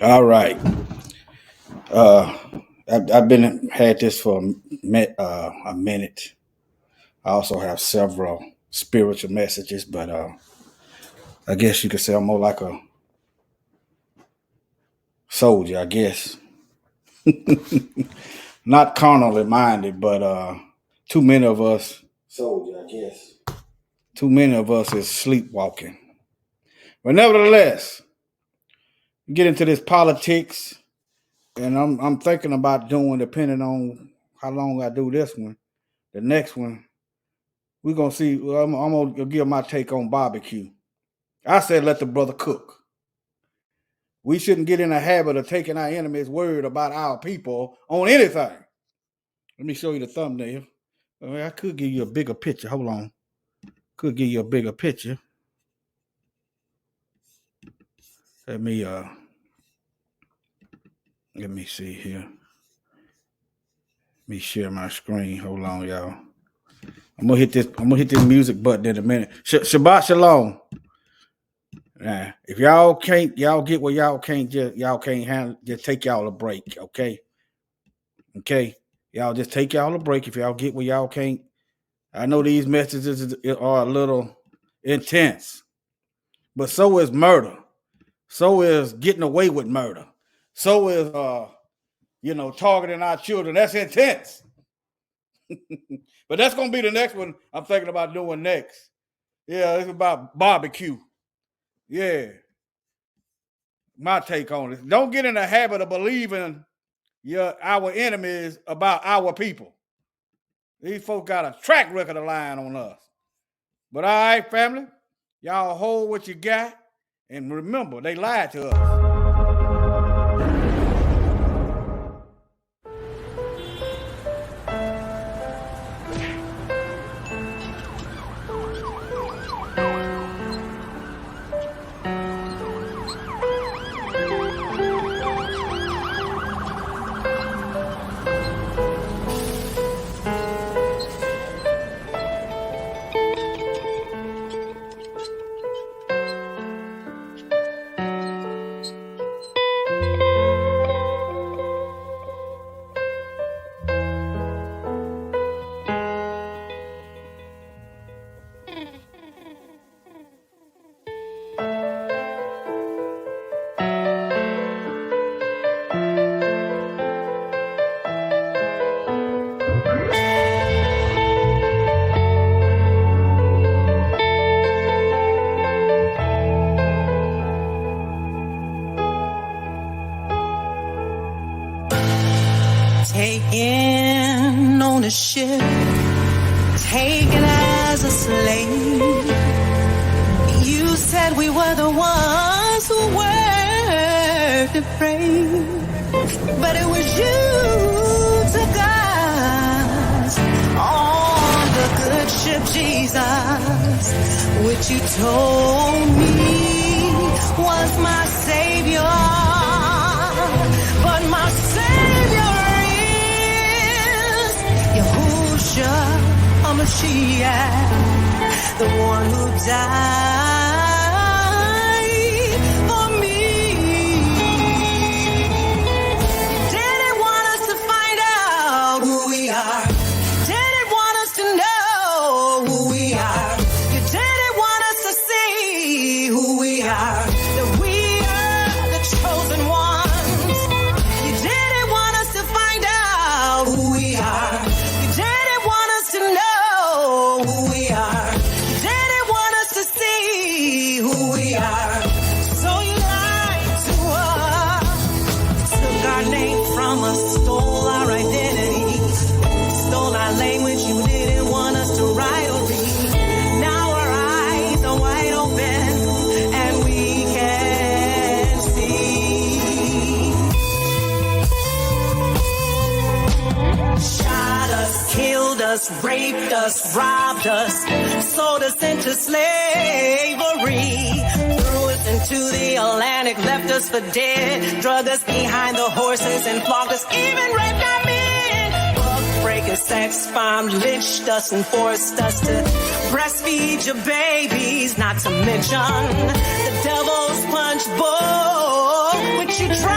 All right. I've been had this for a minute. I also have several spiritual messages, but I guess you could say I'm more like a soldier. I guess not carnally minded, but too many of us soldier. I guess too many of us is sleepwalking. But nevertheless, get into this politics, and I'm thinking about doing, depending on how long I do this one. The next one, we're gonna see. Well, I'm gonna give my take on barbecue. I said let the brother cook. We shouldn't get in the habit of taking our enemy's word about our people on anything. Let me show you the thumbnail. I could give you a bigger picture. Hold on. Could give you a bigger picture. Let me see here. Let me share my screen. Hold on, y'all. I'm gonna hit this music button in a minute. Shabbat shalom. Nah, if y'all get what y'all can't handle, just take y'all a break, okay? Okay, y'all just take y'all a break if y'all get what y'all can't. I know these messages are a little intense, but so is murder. So is getting away with murder. So is targeting our children. That's intense. But that's gonna be the next one I'm thinking about doing next. Yeah, it's about barbecue. Yeah. My take on it. Don't get in the habit of believing our enemies about our people. These folks got a track record of lying on us. But all right, family, y'all hold what you got. And remember, they lied to us. Taken on a ship, taken as a slave. You said we were the ones who were afraid, but it was you who took us on the good ship, Jesus, which you told me was my Savior, but my Savior a Mashiach, the one who died for me. Didn't want us to find out who we are. Didn't want us to know who we are. You didn't want us to see who we are. That we are the chosen ones. You didn't want us to find out who we are. Stole our identity, stole our language. You didn't want us to write or read. Now our eyes are wide open and we can see. Shot us, killed us, raped us, robbed us, sold us into slavery. Threw us into the Atlantic, left us for dead, drug us behind the horses and flogged us, even raped our men. Breakers, sex bombed, lynched us and forced us to breastfeed your babies, not to mention the devil's punch bowl, which you tried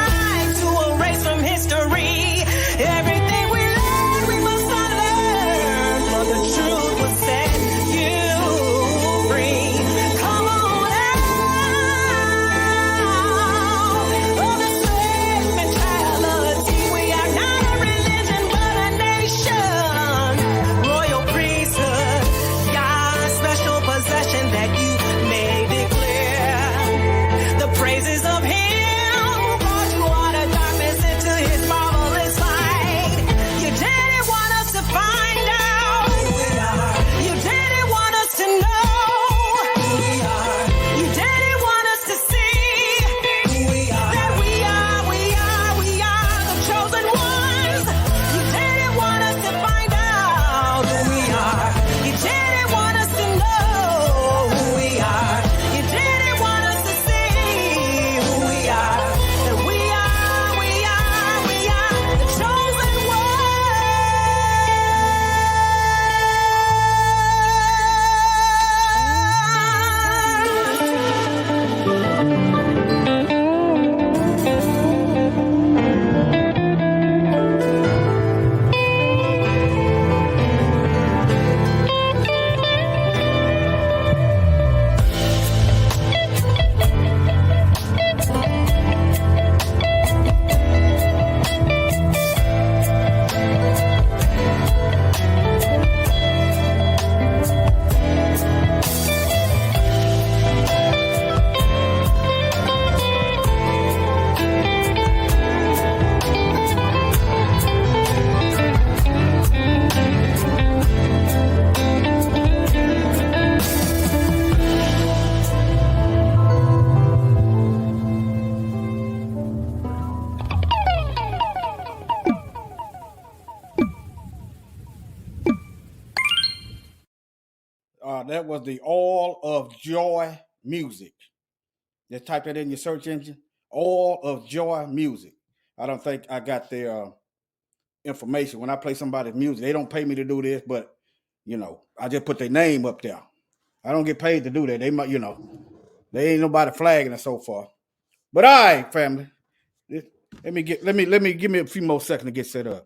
That was the All of Joy music. Just type that in your search engine. All of Joy music. I don't think I got their information. When I play somebody's music, they don't pay me to do this, but I just put their name up there. I don't get paid to do that. They might, they ain't nobody flagging it so far. But all right, family. Let me give me a few more seconds to get set up.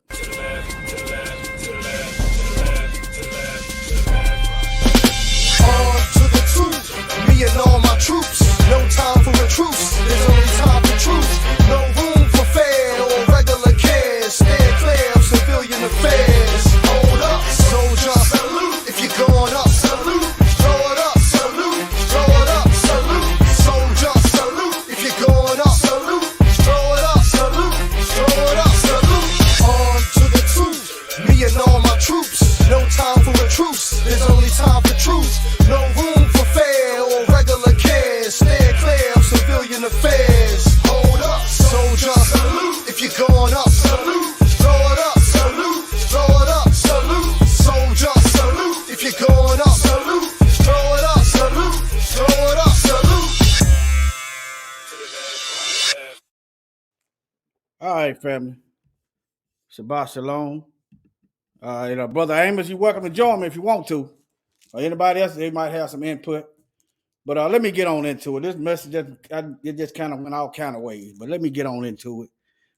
On to the truth, me and all my troops. No time for a truce, there's only time for truth. No room for fair or regular cares. Stand clear of civilian affairs. Hold up, soldier, salute. If you're going up, salute. Throw it up, salute. Throw it up, salute. Soldier, salute. If you're going up, salute. Throw it up, salute. Throw it up, salute. On to the truth, me and all my troops. No time for a truce, there's only time for truth. No room for fair or regular cares. Stand clear of civilian affairs. Hold up, soldier, salute. If you're going up, salute. Throw it up, salute. Throw it up, salute. Soldier, salute. If you're going up, salute. Throw it up, salute. Throw it up, salute. All right, family. Shabbat shalom. Brother Amos, you're welcome to join me if you want to. Or anybody else, they might have some input. But let me get on into it. This message, it just kind of went all kind of ways. But let me get on into it.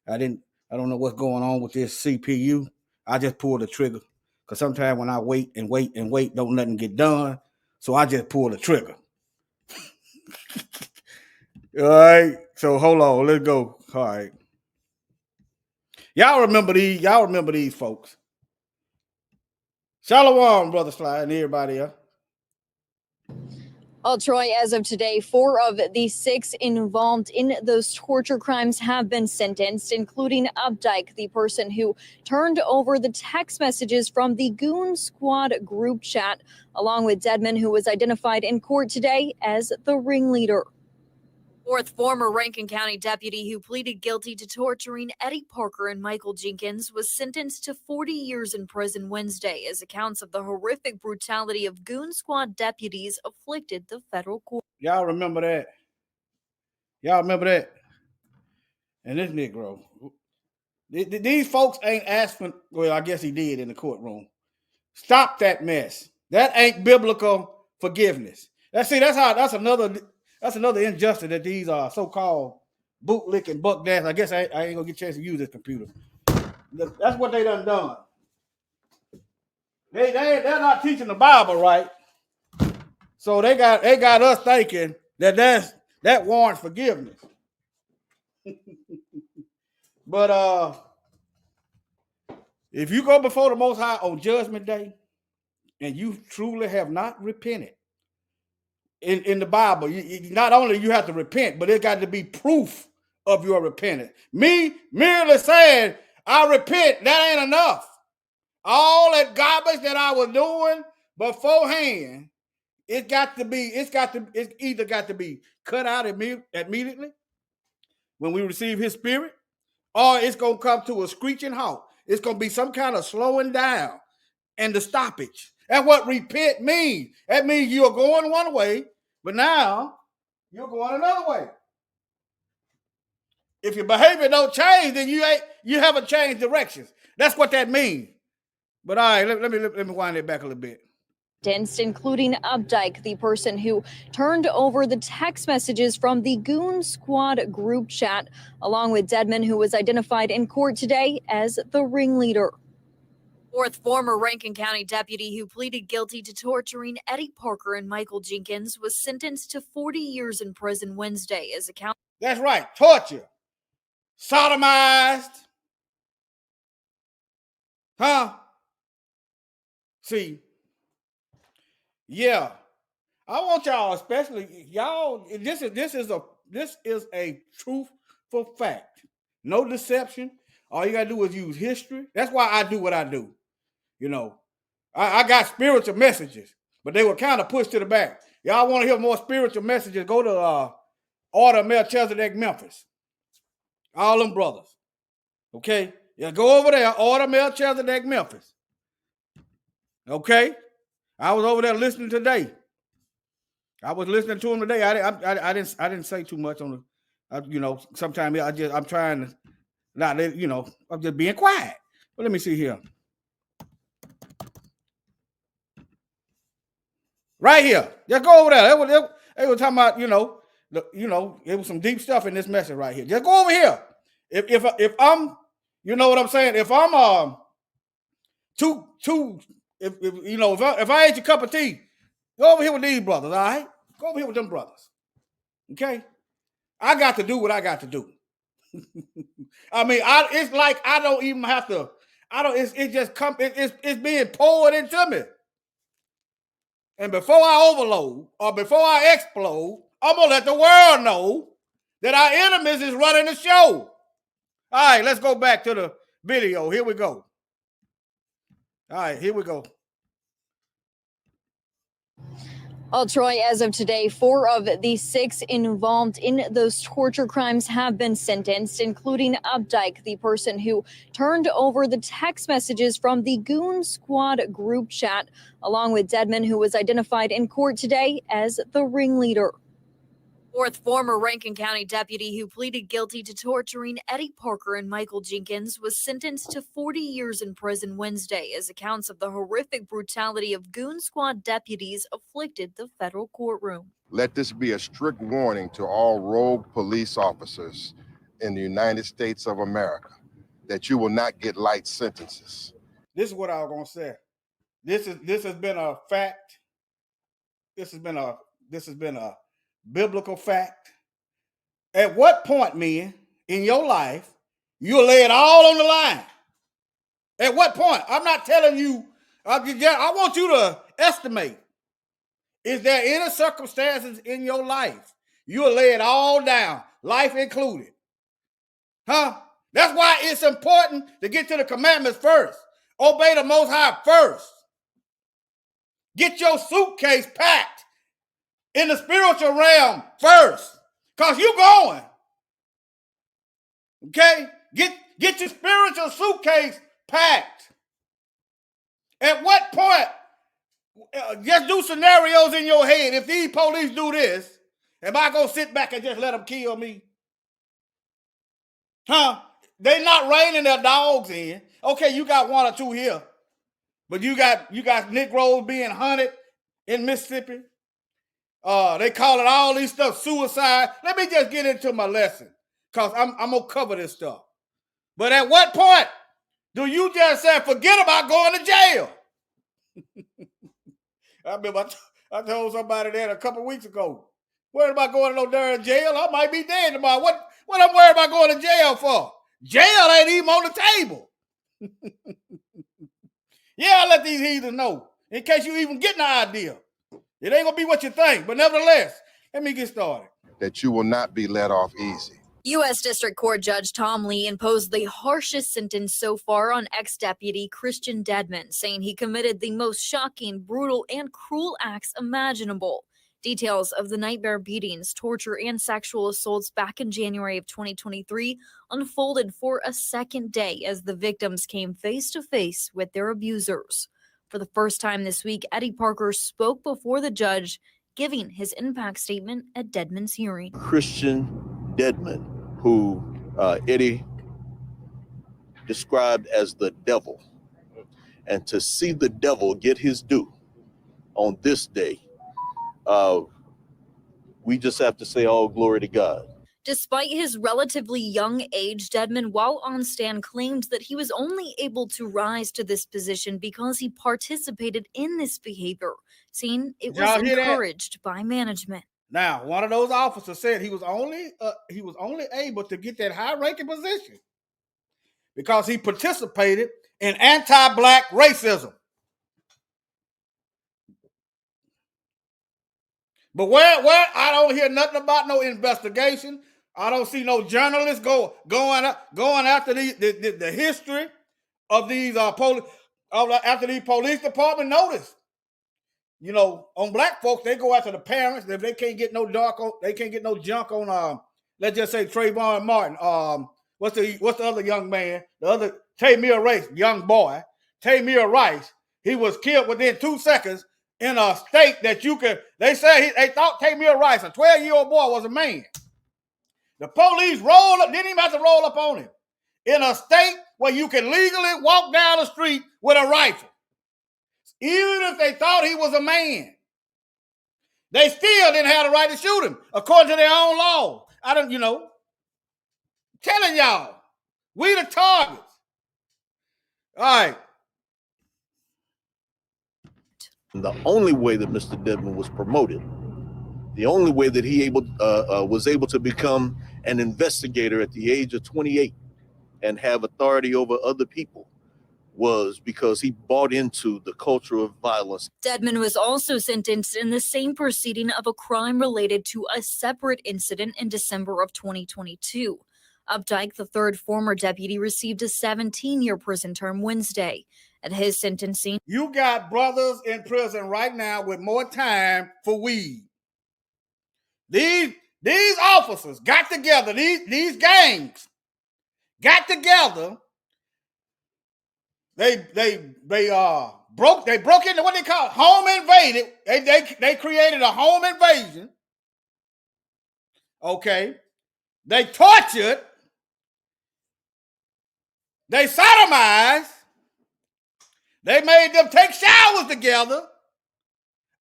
I don't know what's going on with this CPU. I just pulled the trigger. Because sometimes when I wait and wait and wait, don't nothing get done. So I just pull the trigger. All right. So hold on. Let's go. All right. Y'all remember these folks. Shalom, Brother Sly, and everybody else. Well, Troy, as of today, 4 of the 6 involved in those torture crimes have been sentenced, including Updike, the person who turned over the text messages from the Goon Squad group chat, along with Dedman, who was identified in court today as the ringleader. 4th former Rankin County deputy who pleaded guilty to torturing Eddie Parker and Michael Jenkins was sentenced to 40 years in prison Wednesday as accounts of the horrific brutality of Goon Squad deputies afflicted the federal court. Y'all remember that? Y'all remember that? And this Negro. These folks ain't asking, well, I guess he did in the courtroom. Stop that mess. That ain't biblical forgiveness. That's another injustice that these so-called bootlicking buck dads. I guess I ain't gonna get a chance to use this computer. That's what they done. They're not teaching the Bible right. So they got us thinking that warrants forgiveness. But if you go before the Most High on Judgment Day and you truly have not repented, in the Bible, not only you have to repent, but it got to be proof of your repentance. Me merely saying I repent, that ain't enough. All that garbage that I was doing beforehand, it's either got to be cut out immediately when we receive His Spirit, or it's gonna come to a screeching halt. It's gonna be some kind of slowing down and the stoppage. That's what repent means. That means you're going one way, but now you're going another way. If your behavior don't change, then you haven't changed directions. That's what that means. But all right, let me wind it back a little bit. Including Updike, the person who turned over the text messages from the Goon Squad group chat, along with Dedman, who was identified in court today as the ringleader. 4th former Rankin County deputy who pleaded guilty to torturing Eddie Parker and Michael Jenkins was sentenced to 40 years in prison Wednesday as account. That's right, torture, sodomized, See, yeah, I want y'all, especially y'all. This is a truthful fact. No deception. All you gotta do is use history. That's why I do what I do. I got spiritual messages, but they were kind of pushed to the back. Y'all want to hear more spiritual messages? Go to Order of Melchizedek, Memphis. All them brothers. Okay? Yeah, go over there, Order Melchizedek, Memphis. Okay? I was over there listening today. I was listening to him today. I didn't say too much on the. Sometimes I'm trying to not let I'm just being quiet. But let me see here. Right here, just go over there. They were talking about it was some deep stuff in this message right here. Just go over here. If I'm, you know what I'm saying. If I'm if I ate your cup of tea, go over here with these brothers. All right, go over here with them brothers. Okay, I got to do what I got to do. I mean, it's like I don't even have to. I don't. It just come. It's being poured into me. And before I overload or before I explode, I'm gonna let the world know that our enemies is running the show. All right, let's go back to the video. Here we go. All right, here we go. Well, Troy, as of today, 4 of the 6 involved in those torture crimes have been sentenced, including Updike, the person who turned over the text messages from the Goon Squad group chat, along with Dedmon, who was identified in court today as the ringleader. 4th former Rankin County deputy who pleaded guilty to torturing Eddie Parker and Michael Jenkins was sentenced to 40 years in prison Wednesday as accounts of the horrific brutality of Goon Squad deputies afflicted the federal courtroom. Let this be a strict warning to all rogue police officers in the United States of America that you will not get light sentences. This is what I was gonna say. This has been a fact. This has been a biblical fact. At what point, men, in your life, you'll lay it all on the line? At what point? I'm not telling you. I want you to estimate. Is there any circumstances in your life you'll lay it all down, life included? Huh? That's why it's important to get to the commandments first. Obey the Most High first. Get your suitcase packed in the spiritual realm first, because you're going. Okay? Get your spiritual suitcase packed. At what point, just do scenarios in your head. If these police do this, am I going to sit back and just let them kill me? Huh? They not reining their dogs in. Okay, you got 1 or 2 here, but you got Negroes being hunted in Mississippi. They call it all these stuff suicide. Let me just get into my lesson, because I'm going to cover this stuff. But at what point do you just say, forget about going to jail? I remember I told somebody that a couple weeks ago. Worried about going to no darn jail? I might be dead tomorrow. What I'm worried about going to jail for? Jail ain't even on the table. Yeah, I let these heathens know, in case you even get an idea. It ain't gonna be what you think, but nevertheless, let me get started. That you will not be let off easy. U.S. District Court Judge Tom Lee imposed the harshest sentence so far on ex-deputy Christian Dedmon, saying he committed the most shocking, brutal, and cruel acts imaginable. Details of the nightmare beatings, torture, and sexual assaults back in January of 2023 unfolded for a second day as the victims came face to face with their abusers. For the first time this week, Eddie Parker spoke before the judge, giving his impact statement at Dedmon's hearing. Christian Dedmon, who Eddie described as the devil, and to see the devil get his due on this day, we just have to say all glory to God. Despite his relatively young age, Dedmon, while on stand, claimed that he was only able to rise to this position because he participated in this behavior, saying it was encouraged by management. Now, one of those officers said he was only able to get that high-ranking position because he participated in anti-black racism. But where I don't hear nothing about no investigation. I don't see no journalists going after the history of these after these police department notice. You know, on black folks, they go after the parents. If they can't get no junk on let's just say Trayvon Martin. What's the other young man? The other Tamir Rice, young boy, Tamir Rice. He was killed within 2 seconds in a state that you could, they say they thought Tamir Rice, a 12-year-old boy, was a man. The police rolled up, didn't even have to roll up on him. In a state where you can legally walk down the street with a rifle. Even if they thought he was a man. They still didn't have the right to shoot him, according to their own law. I don't, telling y'all, we the targets. All right. The only way that Mr. Dedmon was promoted, the only way that he was able to become an investigator at the age of 28 and have authority over other people was because he bought into the culture of violence. Dedmon was also sentenced in the same proceeding of a crime related to a separate incident in December of 2022. Updike, the third former deputy, received a 17-year prison term Wednesday. At his sentencing, you got brothers in prison right now with more time for weed. These officers got together, these gangs got together. They broke into what they call home invaded. They created a home invasion. Okay. They tortured. They sodomized. They made them take showers together.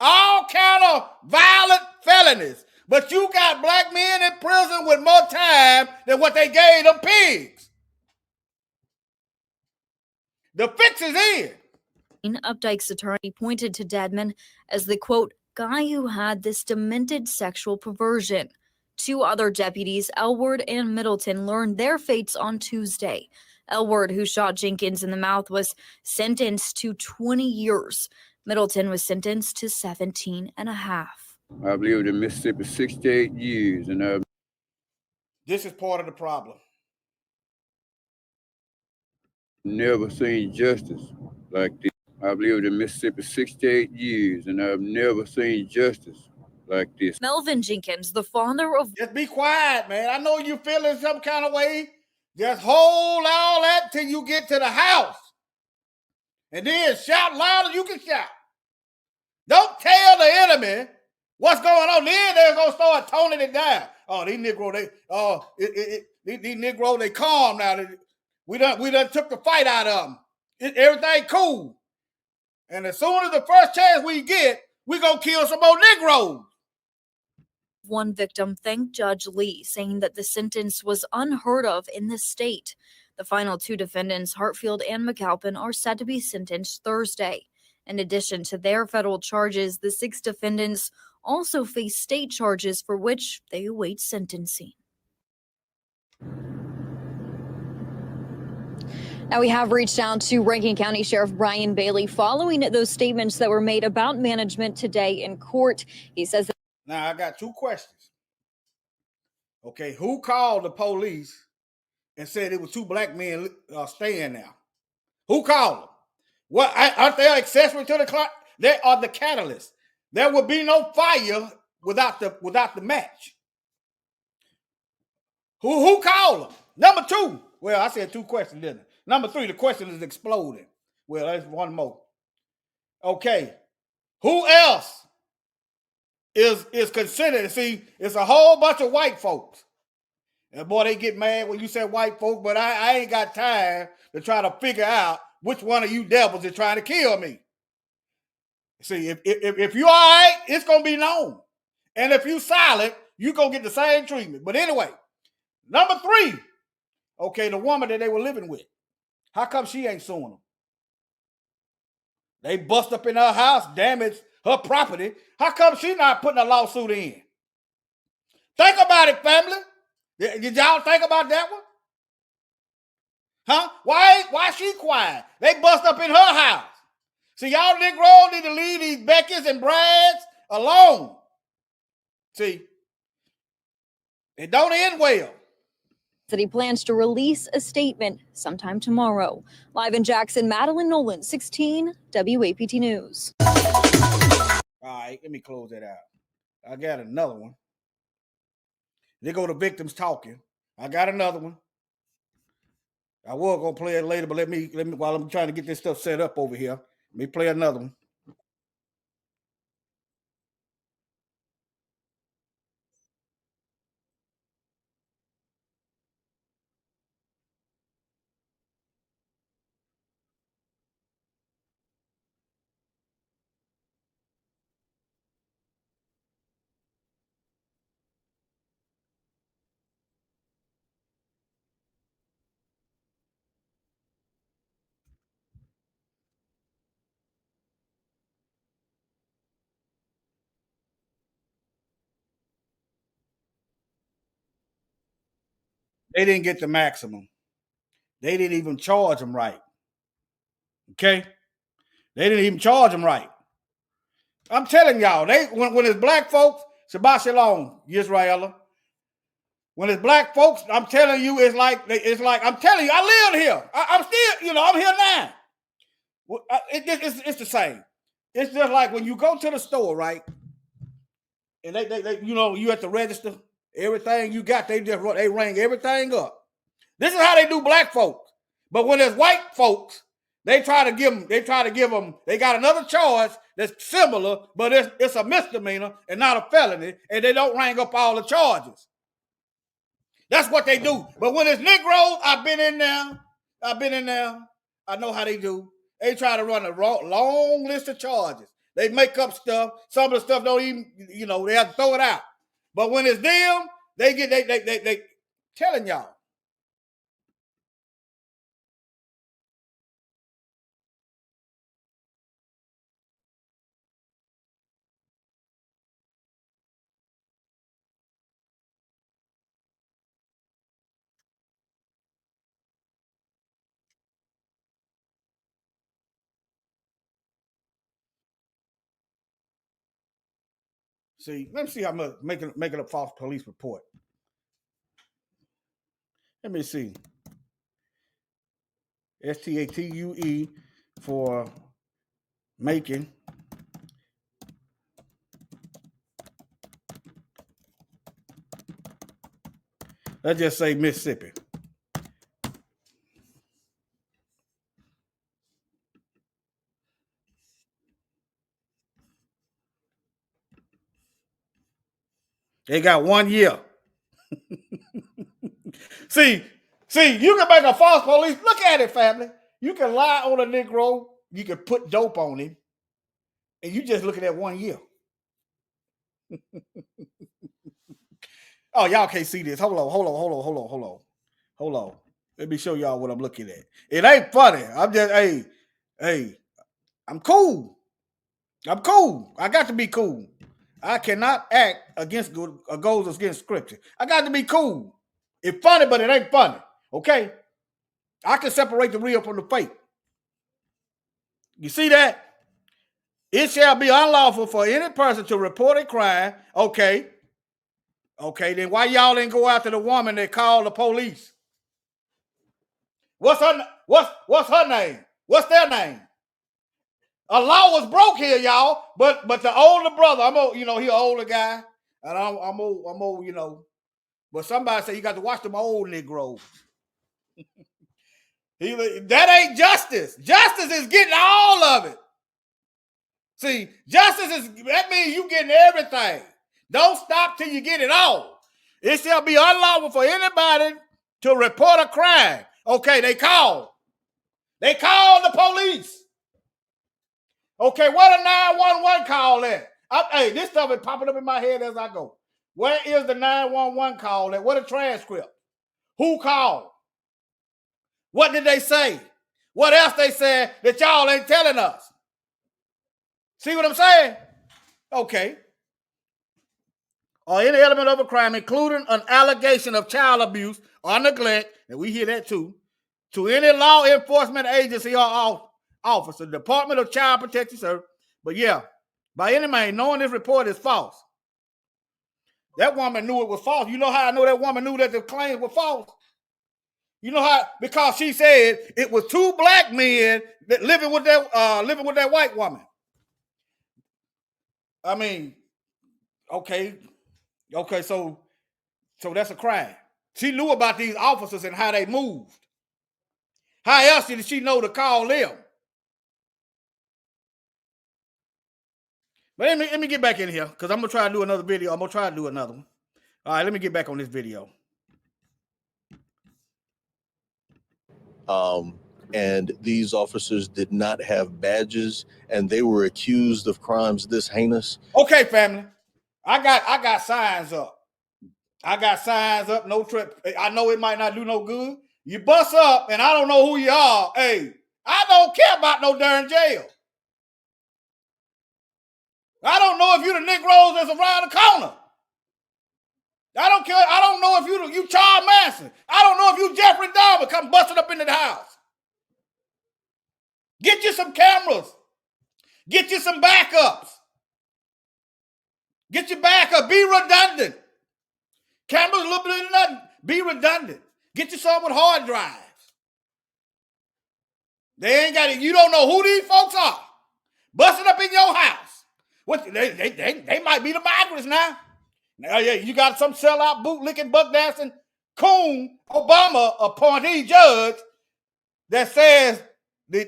All kind of violent felonies. But you got black men in prison with more time than what they gave them pigs. The fix is in. Updike's attorney pointed to Dedmon as the, quote, guy who had this demented sexual perversion. Two other deputies, Elward and Middleton, learned their fates on Tuesday. Elward, who shot Jenkins in the mouth, was sentenced to 20 years. Middleton was sentenced to 17 and a half. I've lived in Mississippi 68 years, and this is part of the problem. Never seen justice like this. I've lived in Mississippi 68 years, and I've never seen justice like this. Melvin Jenkins, the father of... Just be quiet, man. I know you feeling some kind of way. Just hold all that till you get to the house. And then shout loud as you can shout. Don't tell the enemy what's going on. Then they're going to start toning it down. Oh, these Negroes, these Negroes, they calm now. We done took the fight out of them. Everything cool. And as soon as the first chance we get, we going to kill some more Negroes. One victim thanked Judge Lee, saying that the sentence was unheard of in the state. The final two defendants, Hartfield and McAlpin, are set to be sentenced Thursday. In addition to their federal charges, the 6 defendants also face state charges for which they await sentencing. Now, we have reached out to Rankin County Sheriff Brian Bailey following those statements that were made about management today in court. He says that. Now, I got 2 questions. Okay, who called the police and said it was 2 black men staying now? Who called them? What, aren't they accessory to the clock? They are the catalyst. There would be no fire without the match. Who called them? Number 2. Well, I said 2 questions, didn't I? Number 3, the question is exploding. Well, there's one more. Okay, who else is considered? See, it's a whole bunch of white folks. And boy, they get mad when you say white folk, but I ain't got time to try to figure out which one of you devils is trying to kill me. See, if you all right, it's going to be known. And if you silent, you're going to get the same treatment. But anyway, number 3, okay, the woman that they were living with. How come she ain't suing them? They bust up in her house, damaged her property. How come she not putting a lawsuit in? Think about it, family. Did y'all think about that one? Huh? Why she quiet? They bust up in her house. See, y'all Negroes need to leave these Beckys and Brads alone. See, it don't end well. That he plans to release a statement sometime tomorrow. Live in Jackson, Madeline Nolan, 16 WAPT News. All right, let me close that out. I got another one. They go to victims talking. I got another one. I was gonna play it later, but let me while I'm trying to get this stuff set up over here. Let me play another one. They didn't get the maximum. They didn't even charge them right. Okay? They didn't even charge them right. I'm telling y'all, when it's black folks, Shabbat Shalom, Yisrael. When it's black folks, I'm telling you, it's like I'm telling you, I live here. I'm still, I'm here now. It's the same. It's just like when you go to the store, right? And they you at the register, everything you got, they ring everything up. This is how they do black folks. But when it's white folks, they try to give them, they got another charge that's similar, but it's a misdemeanor and not a felony, and they don't ring up all the charges. That's what they do. But when it's Negroes, I've been in there. I know how they do. They try to run a long list of charges. They make up stuff. Some of the stuff don't even, they have to throw it out. But when it's them, they telling y'all. See, let me see how much making a false police report. Let me see. STATUE for making let's just say Mississippi. They got 1 year. See, you can make a false police. Look at it, family. You can lie on a Negro. You can put dope on him. And you just looking at 1 year. Oh, y'all can't see this. Hold on. Let me show y'all what I'm looking at. It ain't funny. I'm just, hey, I'm cool. I got to be cool. I cannot act goes against scripture. I got to be cool. It's funny, but it ain't funny. Okay? I can separate the real from the fake. You see that? It shall be unlawful for any person to report a crime. Okay, then why y'all didn't go after the woman that called the police? What's her name? What's their name? A law was broke here, y'all. But the older brother, he an older guy, and I'm old, But somebody said you got to watch them old Negroes. That ain't justice. Justice is getting all of it. See, that means you getting everything. Don't stop till you get it all. It shall be unlawful for anybody to report a crime. Okay, they call the police. Okay, what a 911 call at? Hey, this stuff is popping up in my head as I go. Where is the 911 call at? What a transcript. Who called? What did they say? What else they said that y'all ain't telling us? See what I'm saying? Okay. Or any element of a crime, including an allegation of child abuse or neglect, and we hear that too, to any law enforcement agency or officer, Department of Child Protection Service. But yeah, by any means, knowing this report is false. That woman knew it was false. You know how I know that woman knew that the claims were false? You know how? Because she said it was two black men that living with that white woman. I mean, okay, so that's a crime. She knew about these officers and how they moved. How else did she know to call them? But let me get back in here because I'm gonna try to do another video. I'm gonna try to do another one. All right, let me get back on this video. And these officers did not have badges, and they were accused of crimes this heinous. Okay, family, I got signs up. No trip. I know it might not do no good. You bust up, and I don't know who you are. Hey, I don't care about no darn jail. I don't know if you're the Negroes that's around the corner. I don't care. I don't know if you Charles Manson. I don't know if you Jeffrey Dahmer come busting up into the house. Get you some cameras. Get you some backups. Get your backup. Be redundant. Cameras a little bit of nothing. Be redundant. Get you some with hard drives. They ain't got it. You don't know who these folks are. Busting up in your house. What they might be the migrants now. Now, yeah, you got some sellout, bootlicking, buck dancing, coon Obama appointee judge that says the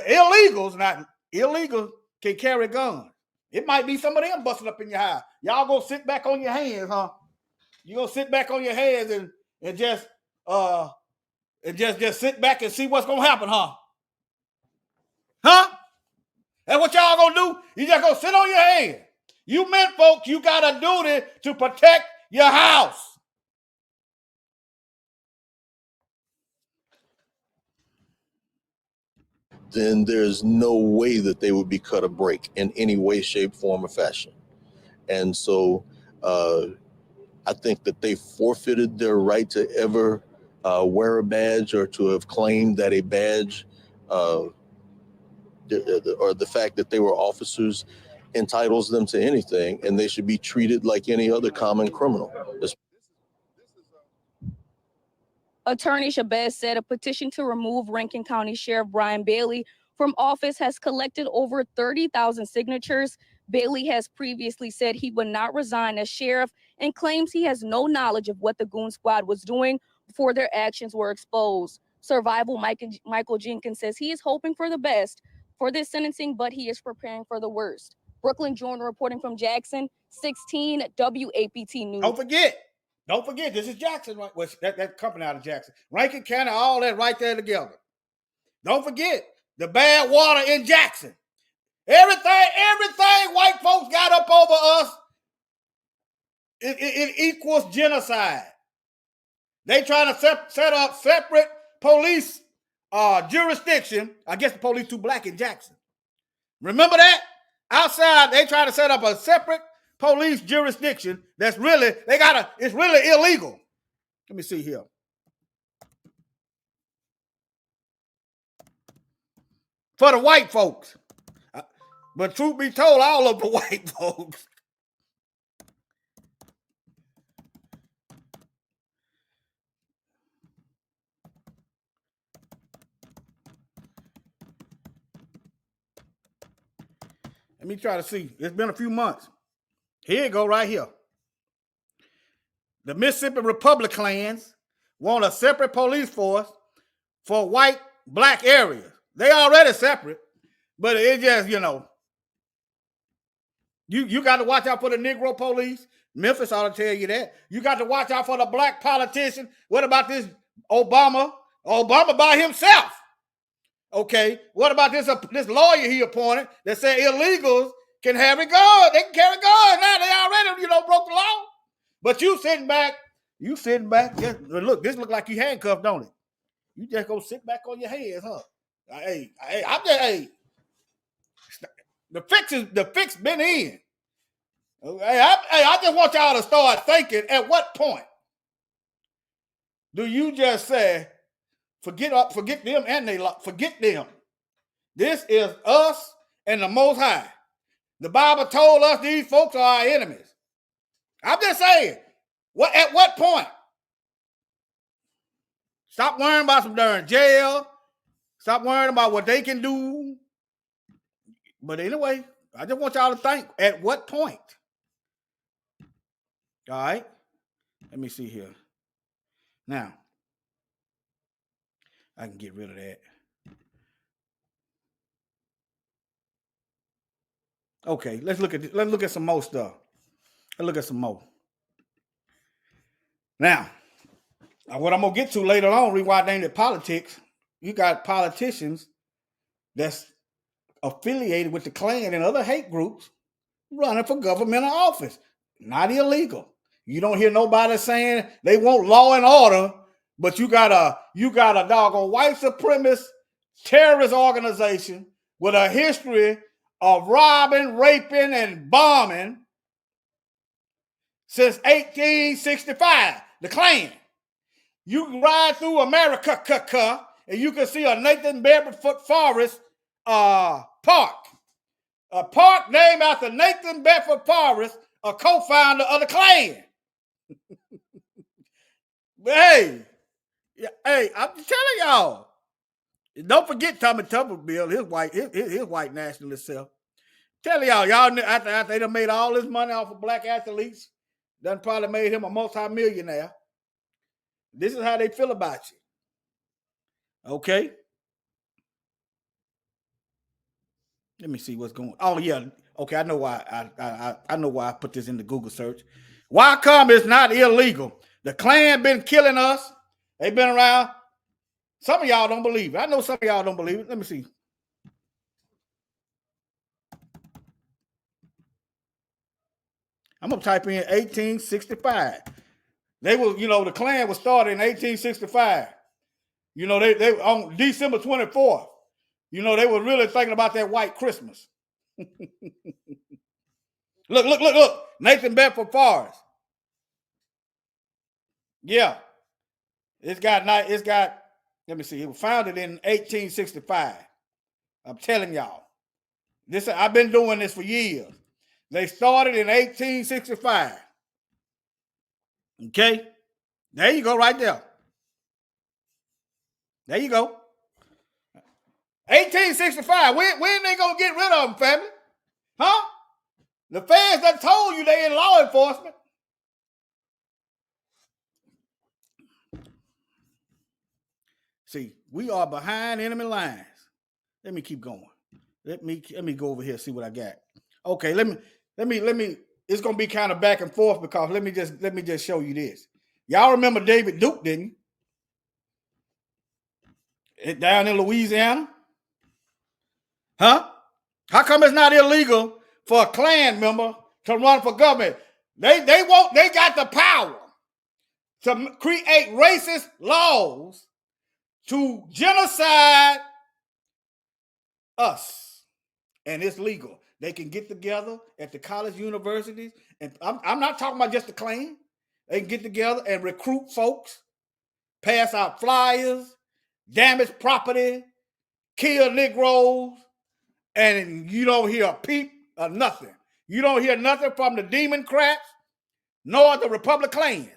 illegals, not illegals, can carry guns. It might be some of them busting up in your house. Y'all gonna sit back on your hands, huh? You gonna sit back on your hands and just sit back and see what's gonna happen, huh? Huh? That's what y'all gonna do? You just gonna sit on your hands. You men folks, you got a duty to protect your house. Then there's no way that they would be cut a break in any way, shape, form, or fashion. And so I think that they forfeited their right to ever wear a badge or to have claimed that a badge or the fact that they were officers entitles them to anything, and they should be treated like any other common criminal. Attorney Shabazz said a petition to remove Rankin County Sheriff Brian Bailey from office has collected over 30,000 signatures. Bailey has previously said he would not resign as sheriff and claims he has no knowledge of what the Goon Squad was doing before their actions were exposed. Survival Michael Jenkins says he is hoping for the best for this sentencing, but he is preparing for the worst. Brooklyn Jordan reporting from Jackson, 16 WAPT News. Don't forget, this is Jackson, right? Well, that company out of Jackson. Rankin County, all that right there together. Don't forget the bad water in Jackson. Everything white folks got up over us, it equals genocide. They trying to set up separate police jurisdiction. I guess the police too black in Jackson. Remember that? Outside, they try to set up a separate police jurisdiction it's really illegal. Let me see here. For the white folks. But truth be told, all of the white folks. Let me try to see. It's been a few months. Here you go, right here. The Mississippi Republicans want a separate police force for white, black areas. They already separate, but it just, you got to watch out for the Negro police. Memphis ought to tell you that. You got to watch out for the black politician. What about this Obama? Obama by himself. Okay, what about this lawyer he appointed that said illegals can have a gun? They can carry guns now. They already, broke the law. But you sitting back. Just, look, this look like you handcuffed, don't it? You just go sit back on your hands, huh? The fix been in. I just want y'all to start thinking, at what point do you just say, forget them and forget them. This is us and the Most High. The Bible told us these folks are our enemies. I'm just saying, at what point? Stop worrying about some darn jail. Stop worrying about what they can do. But anyway, I just want y'all to think, at what point? All right? Let me see here. Now, I can get rid of that. Okay, let's look at some more stuff. Let's look at some more. Now, what I'm gonna get to later on, rewind named it politics. You got politicians that's affiliated with the Klan and other hate groups running for governmental office. Not illegal. You don't hear nobody saying they want law and order, but you got a doggone white supremacist terrorist organization with a history of robbing, raping, and bombing since 1865. The Klan. You can ride through America, and you can see a Nathan Bedford Forrest park. A park named after Nathan Bedford Forrest, a co-founder of the Klan. But hey, I'm just telling y'all. Don't forget Tommy Tuberville, his white nationalist self. Telling y'all, after they done made all this money off of black athletes, done probably made him a multi-millionaire. This is how they feel about you. Okay. Let me see what's going on. Oh, yeah. Okay, I know why I know why I put this in the Google search. Why come it's not illegal? The Klan been killing us. They've been around. Some of y'all don't believe it. I know some of y'all don't believe it. Let me see. I'm gonna type in 1865. They was, the Klan was started in 1865. They on December 24th. They were really thinking about that white Christmas. Look. Nathan Bedford Forrest. Yeah. It's got, let me see. It was founded in 1865. I'm telling y'all. I've been doing this for years. They started in 1865. Okay? There you go, right there. There you go. 1865. When they gonna get rid of them, family? Huh? The feds done told you they in law enforcement. See, we are behind enemy lines. Let me keep going. Let me go over here and see what I got. Okay, let me. It's gonna be kind of back and forth because let me just show you this. Y'all remember David Duke, didn't you? Down in Louisiana? Huh? How come it's not illegal for a Klan member to run for government? They got the power to create racist laws to genocide us. And it's legal. They can get together at the college universities. And I'm not talking about just the Klan. They can get together and recruit folks, pass out flyers, damage property, kill Negroes, and you don't hear a peep or nothing. You don't hear nothing from the Democrats nor the Republicans.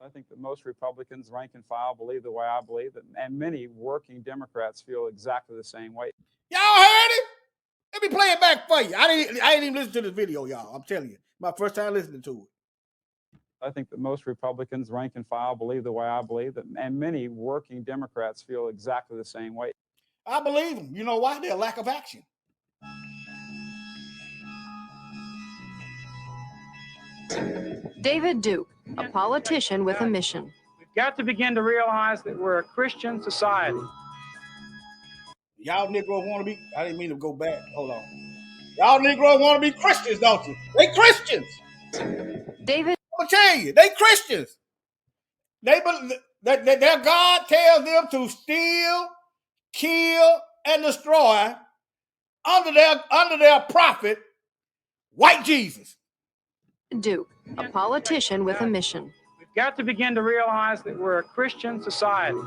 I think that most Republicans, rank and file, believe the way I believe, and many working Democrats feel exactly the same way. Y'all heard it? Let me play it back for you. I didn't even listen to this video, y'all. I'm telling you. My first time listening to it. I think that most Republicans, rank and file, believe the way I believe, and many working Democrats feel exactly the same way. I believe them. You know why? Their lack of action. David Duke, a politician with a mission. We've got to begin to realize that we're a Christian society. Y'all Negroes want to be, I didn't mean to go back. Hold on. Y'all Negroes want to be Christians, don't you? They Christians. David. I'm going to tell you, they Christians. Their God tells them to steal, kill, and destroy under their prophet, white Jesus. Duke, a politician with a mission. We've got to begin to realize that we're a Christian society.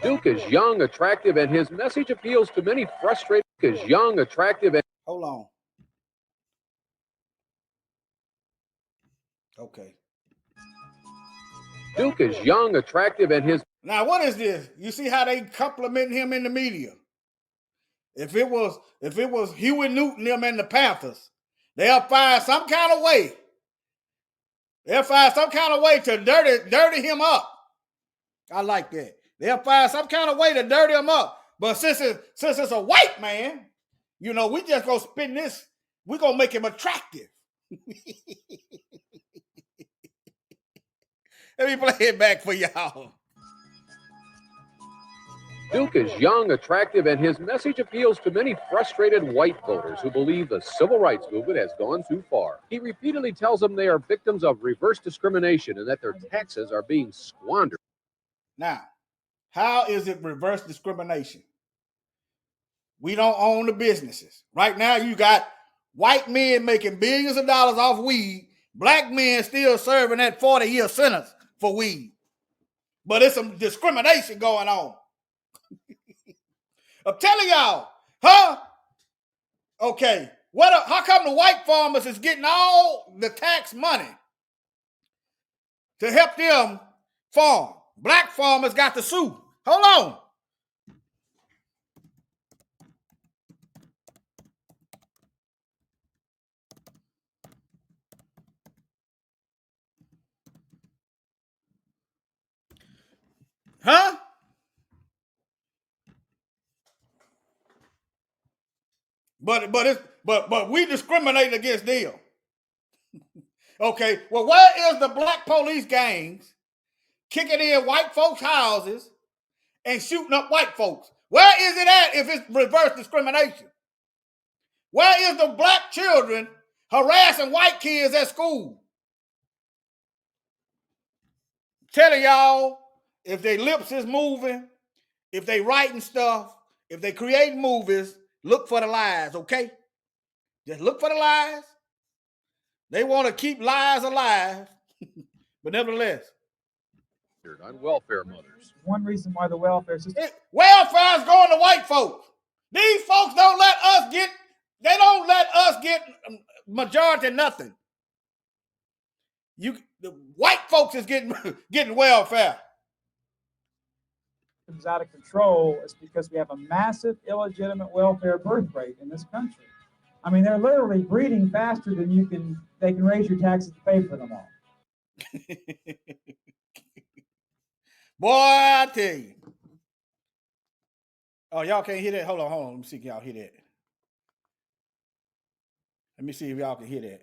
Duke is young, attractive, and his message appeals to many frustrated. Duke is young, attractive, and... Hold on. Okay. Duke is young, attractive, and his... Now, what is this? You see how they compliment him in the media? If it was Huey Newton, them and the Panthers, they'll find some kind of way. They'll find some kind of way to dirty him up. I like that. They'll find some kind of way to dirty him up. But since it's a white man, we just gonna spin this. We're gonna make him attractive. Let me play it back for y'all. Duke is young, attractive, and his message appeals to many frustrated white voters who believe the civil rights movement has gone too far. He repeatedly tells them they are victims of reverse discrimination and that their taxes are being squandered. Now, how is it reverse discrimination? We don't own the businesses. Right now, you got white men making billions of dollars off weed, black men still serving that 40-year sentence for weed. But it's some discrimination going on. I'm telling y'all, huh? Okay, how come the white farmers is getting all the tax money to help them farm? Black farmers got to sue. Hold on. Huh? But we discriminate against them. Okay, well, where is the black police gangs kicking in white folks' houses and shooting up white folks? Where is it at if it's reverse discrimination? Where is the black children harassing white kids at school? Telling y'all, if their lips is moving, if they writing stuff, if they create movies, look for the lies, okay? Just look for the lies. They want to keep lies alive, but nevertheless. On welfare mothers. One reason why the welfare system... Welfare is going to white folks. These folks don't let us get majority nothing. The white folks is getting welfare. Is out of control is because we have a massive illegitimate welfare birth rate in this country. I mean, they're literally breeding faster than they can raise your taxes to pay for them all. Boy, I tell you. Oh, y'all can't hear that? Hold on. Let me see if y'all hear that. Let me see if y'all can hear that.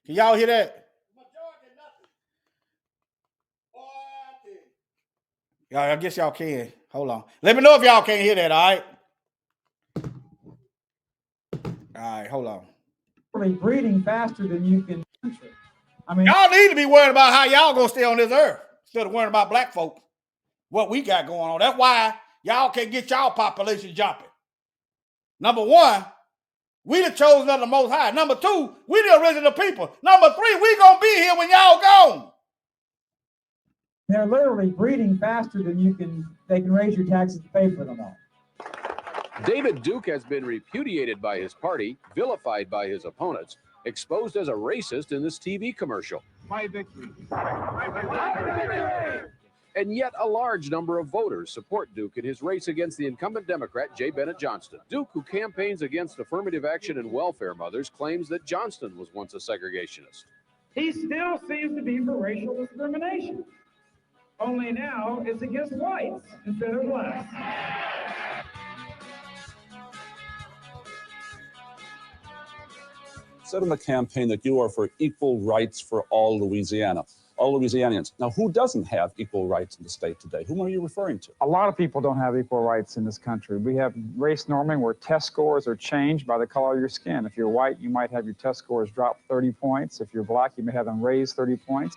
Can y'all hear that? Majority nothing. Boy, I tell you. Y'all, I guess y'all can. Hold on. Let me know if y'all can't hear that, all right? All right, hold on. Really breeding faster than you can. I mean, y'all need to be worried about how y'all gonna stay on this earth instead of worrying about black folks. What we got going on. That's why y'all can't get y'all population jumping. Number one, we the chosen of the Most High. Number two, we the original people. Number three, we gonna be here when y'all gone. They're literally breeding faster than they can raise your taxes to pay for them all. David Duke has been repudiated by his party, vilified by his opponents, exposed as a racist in this TV commercial. My victory. And yet a large number of voters support Duke in his race against the incumbent Democrat Jay Bennett Johnston. Duke, who campaigns against affirmative action and welfare mothers, claims that Johnston was once a segregationist. He still seems to be for racial discrimination. Only now it's against whites instead of blacks. Said in the campaign that you are for equal rights for all Louisianians. Now, who doesn't have equal rights in the state today? Whom are you referring to? A lot of people don't have equal rights in this country. We have race norming where test scores are changed by the color of your skin. If you're white, you might have your test scores drop 30 points. If you're black, you may have them raised 30 points.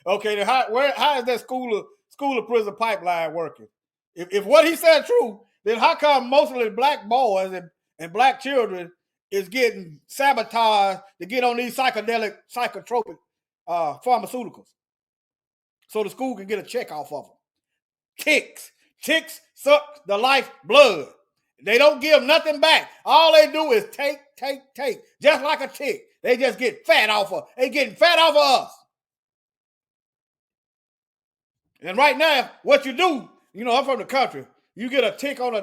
Okay, then how is that school of prison pipeline working? If what he said true, then how come mostly black boys and black children is getting sabotaged to get on these psychotropic pharmaceuticals so the school can get a check off of them? Ticks suck the life blood. They don't give nothing back. All they do is take. Just like a tick. They just get fat off of. They getting fat off of us. And right now, what you do, I'm from the country. You get a tick on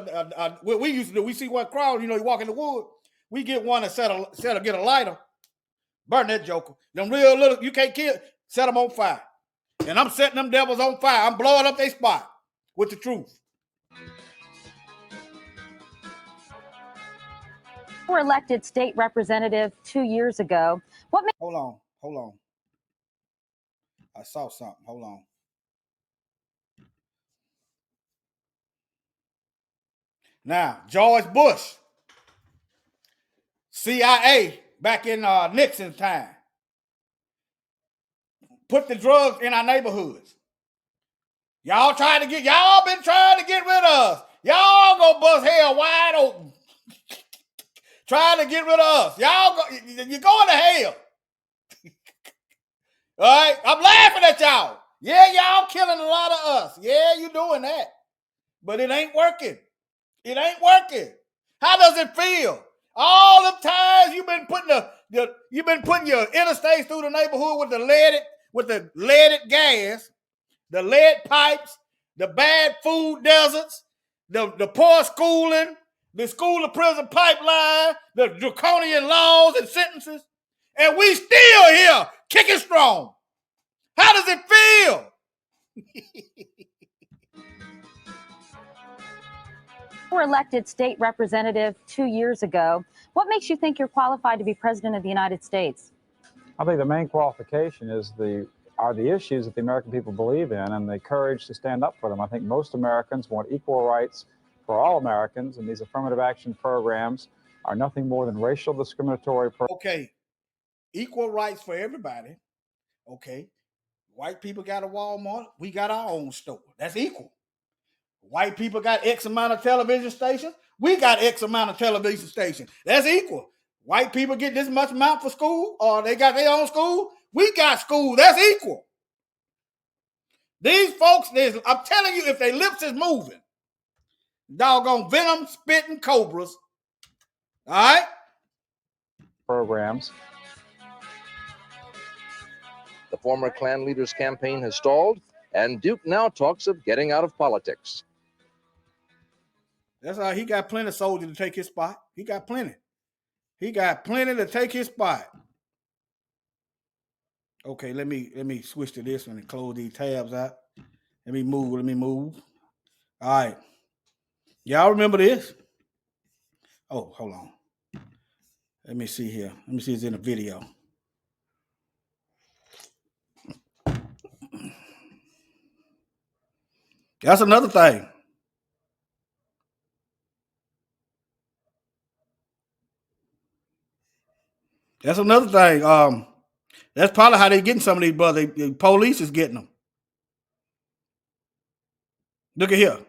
what we used to do. We see one crowd, you walk in the wood. We get one and get a lighter, burn that joker. Them real little, you can't kill, set them on fire. And I'm setting them devils on fire. I'm blowing up their spot with the truth. You were elected state representative 2 years ago. Hold on. I saw something. Hold on. Now, George Bush, CIA, back in Nixon's time, put the drugs in our neighborhoods. Y'all been trying to get rid of us. Y'all gonna bust hell wide open. Trying to get rid of us. You're going to hell. All right? I'm laughing at y'all. Yeah, y'all killing a lot of us. Yeah, you doing that. But it ain't working. It ain't working. How does it feel? All the times you've been putting your interstates through the neighborhood with the leaded gas, the lead pipes, the bad food deserts, the poor schooling, the school to prison pipeline, the draconian laws and sentences, and we still here kicking strong. How does it feel? You were elected state representative 2 years ago. What makes you think you're qualified to be president of the United States? I think the main qualification are the issues that the American people believe in and the courage to stand up for them. I think most Americans want equal rights for all Americans, and these affirmative action programs are nothing more than racial discriminatory programs. Okay, equal rights for everybody. Okay, white people got a Walmart, we got our own store. That's equal. White people got X amount of television stations, we got X amount of television stations. That's equal. White people get this much amount for school, or they got their own school, we got school. That's equal. These folks, I'm telling you, if their lips is moving, doggone venom spitting cobras. All right? Programs. The former Klan leader's campaign has stalled, and Duke now talks of getting out of politics. That's how he got plenty of soldiers to take his spot. He got plenty. He got plenty to take his spot. Okay, let me switch to this one and close these tabs out. Let me move. All right. Y'all remember this? Oh, hold on. Let me see here. Let me see if it's in a video. That's another thing. That's another thing. That's probably how they getting some of these brothers. The police is getting them. Look at here.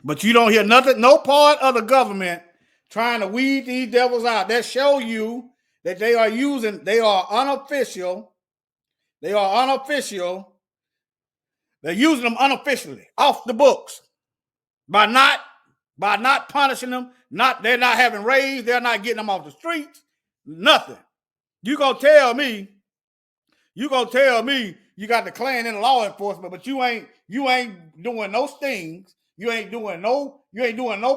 But you don't hear nothing, no part of the government trying to weed these devils out. That show you that they are unofficial. They are unofficial. They're using them unofficially, off the books. By not punishing them, they're not having raids, they're not getting them off the streets, nothing. You gonna tell me you got the Klan in law enforcement, but you ain't doing no stings, you ain't doing no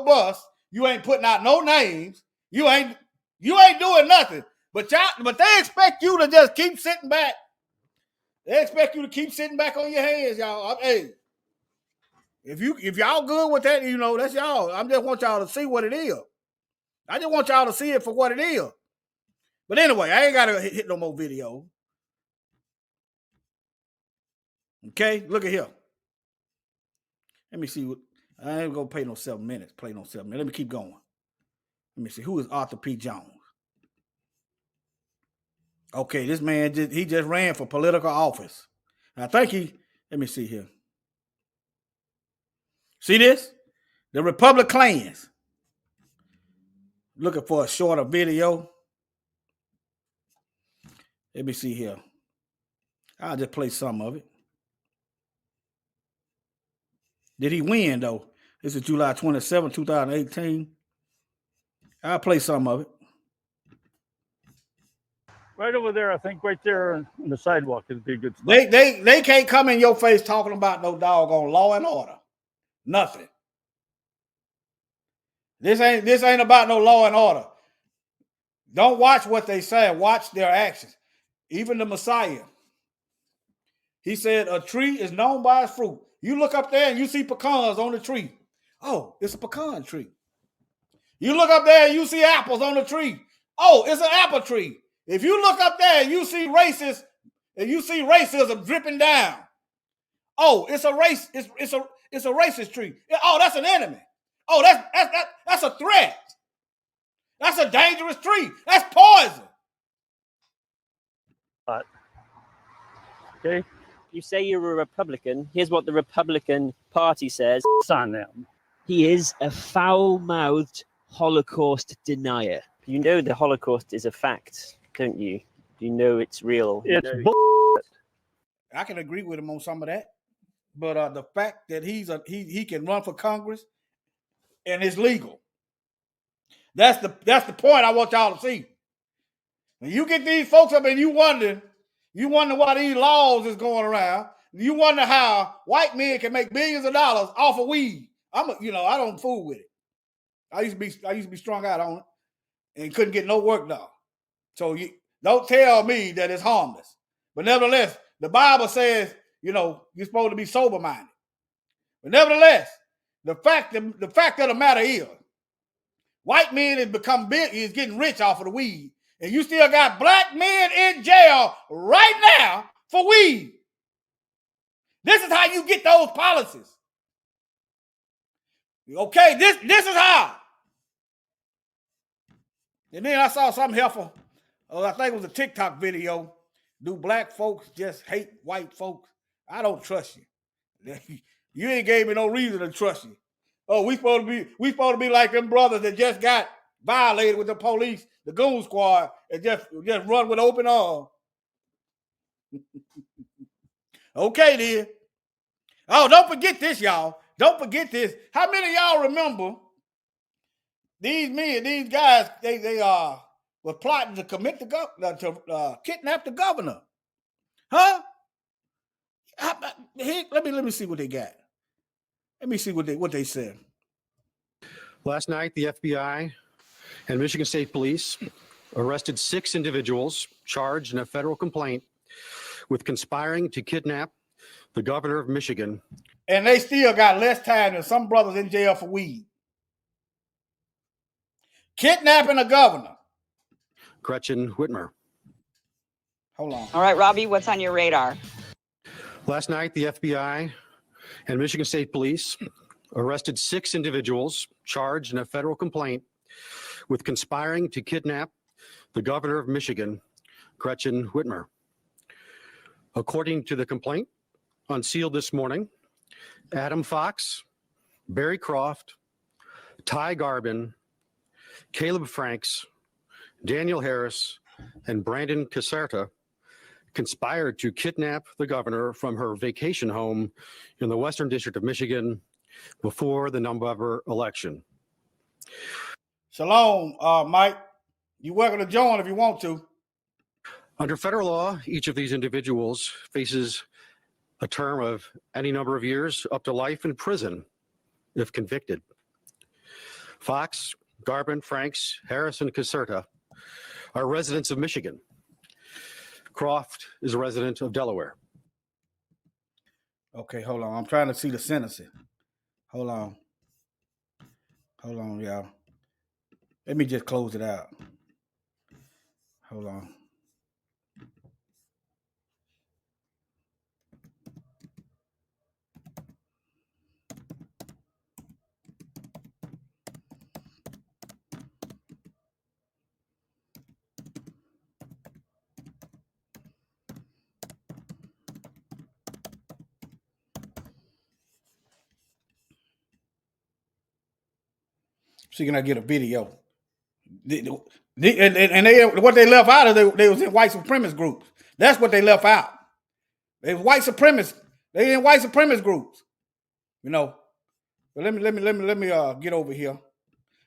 busts, you ain't putting out no names, you ain't doing nothing. But they expect you to just keep sitting back. They expect you to keep sitting back on your hands, y'all. Hey, if y'all good with that, that's y'all. I just want y'all to see what it is. I just want y'all to see it for what it is. But anyway, I ain't got to hit no more video. Okay, look at here. Let me see what. I ain't gonna play no 7 minutes. Let me keep going. Let me see. Who is Arthur P. Jones? Okay, this man he just ran for political office. I think let me see here. See this? The Republicans. Looking for a shorter video. Let me see here. I'll just play some of it. Did he win, though? This is July 27, 2018. I'll play some of it. Right over there, I think right there on the sidewalk would be a good spot. They can't come in your face talking about no doggone law and order. Nothing. This ain't about no law and order. Don't watch what they say. Watch their actions. Even the Messiah. He said a tree is known by its fruit. You look up there and you see pecans on the tree. Oh, it's a pecan tree. You look up there and you see apples on the tree. Oh, it's an apple tree. If you look up there and you see racism dripping down. Oh, it's a race. It's a racist tree. Oh, that's an enemy. Oh, that's a threat. That's a dangerous tree. That's poison. Okay. You say you're a Republican. Here's what the Republican Party says. On them. He is a foul-mouthed Holocaust denier. You know the Holocaust is a fact, don't you? You know it's real. It's I can agree with him on some of that, but the fact that he can run for Congress and it's legal. That's the point I want y'all to see. When you get these folks up and you wonder why these laws is going around. You wonder how white men can make billions of dollars off of weed. I don't fool with it. I used to be strung out on it and couldn't get no work done. So you don't tell me that it's harmless. But nevertheless, the Bible says, you're supposed to be sober-minded. But nevertheless, the fact of the matter is, white men is getting rich off of the weed. And you still got black men in jail right now for weed. This is how you get those policies. Okay, this is how. And then I saw something helpful. I think it was a TikTok video. Do black folks just hate white folks? I don't trust you. You ain't gave me no reason to trust you. Oh, we supposed to be like them brothers that just got violated with the police, the goon squad, and just run with open arms. Okay, then. Oh, don't forget this, y'all. Don't forget this. How many of y'all remember these guys? They were plotting to kidnap the governor, huh? Let me see what they got. Let me see what they said. Last night, the FBI and Michigan State Police arrested 6 individuals charged in a federal complaint with conspiring to kidnap the governor of Michigan. And they still got less time than some brothers in jail for weed. Kidnapping a governor. Gretchen Whitmer. Hold on. All right, Robbie, what's on your radar? Last night, the FBI and Michigan State Police arrested 6 individuals charged in a federal complaint with conspiring to kidnap the governor of Michigan, Gretchen Whitmer. According to the complaint, unsealed this morning, Adam Fox, Barry Croft, Ty Garbin, Caleb Franks, Daniel Harris, and Brandon Caserta conspired to kidnap the governor from her vacation home in the Western District of Michigan before the November election. Shalom, Mike. You're welcome to join if you want to. Under federal law, each of these individuals faces a term of any number of years up to life in prison if convicted. Fox, Garbin, Franks, Harris, and Caserta are residents of Michigan. Croft is a resident of Delaware. Okay, hold on. I'm trying to see the sentencing. Hold on, y'all. Let me just close it out. Hold on. So can I get a video? And they what they left out of they was in white supremacist groups. That's what they left out. They was white supremacists. They in white supremacist groups. But let me get over here.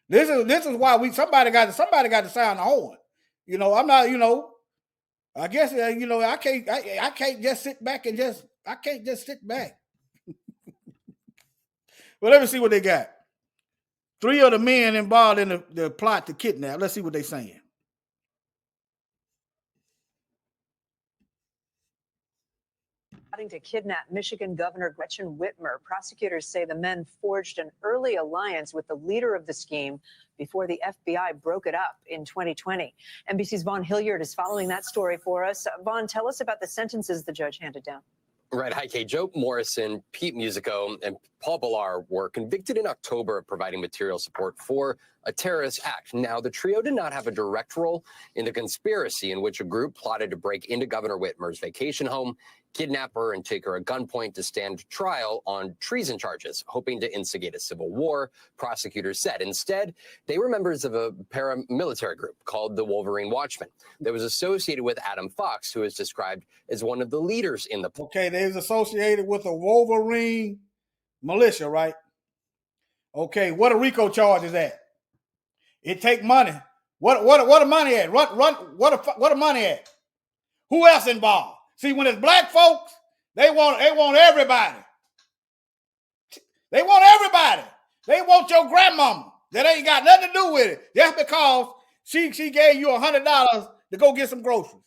This is why somebody got to sound the horn. I'm not. I guess I can't just sit back and I can't just sit back. Well, let me see what they got. 3 of the men involved in the plot to kidnap. Let's see what they're saying. Plotting to kidnap Michigan Governor Gretchen Whitmer. Prosecutors say the men forged an early alliance with the leader of the scheme before the FBI broke it up in 2020. NBC's Vaughn Hilliard is following that story for us. Vaughn, tell us about the sentences the judge handed down. Right. Hi, Kate. Joe Morrison, Pete Musico, and Paul Ballar were convicted in October of providing material support for a terrorist act. Now, the trio did not have a direct role in the conspiracy in which a group plotted to break into Governor Whitmer's vacation home, kidnap her, and take her at gunpoint to stand trial on treason charges, hoping to instigate a civil war, prosecutors said. Instead, they were members of a paramilitary group called the Wolverine Watchmen that was associated with Adam Fox, who is described as one of the leaders in the... Okay, they was associated with a Wolverine militia, right? Okay, what a RICO charge is that? It take money. What the money at? What the money at? Who else involved? See, when it's black folks, they want everybody. They want everybody. They want your grandmama. That ain't got nothing to do with it. Just because she gave you $100 to go get some groceries.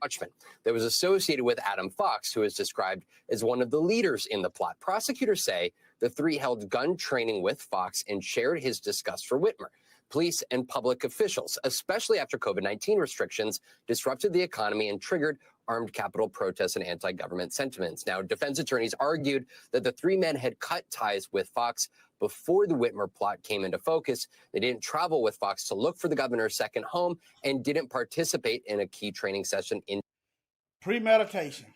Watchman that was associated with Adam Fox, who is described as one of the leaders in the plot. Prosecutors say the three held gun training with Fox and shared his disgust for Whitmer. Police and public officials, especially after COVID-19 restrictions, disrupted the economy and triggered armed Capitol protests and anti-government sentiments. Now, defense attorneys argued that the three men had cut ties with Fox before the Whitmer plot came into focus. They didn't travel with Fox to look for the governor's second home and didn't participate in a key training session in premeditation.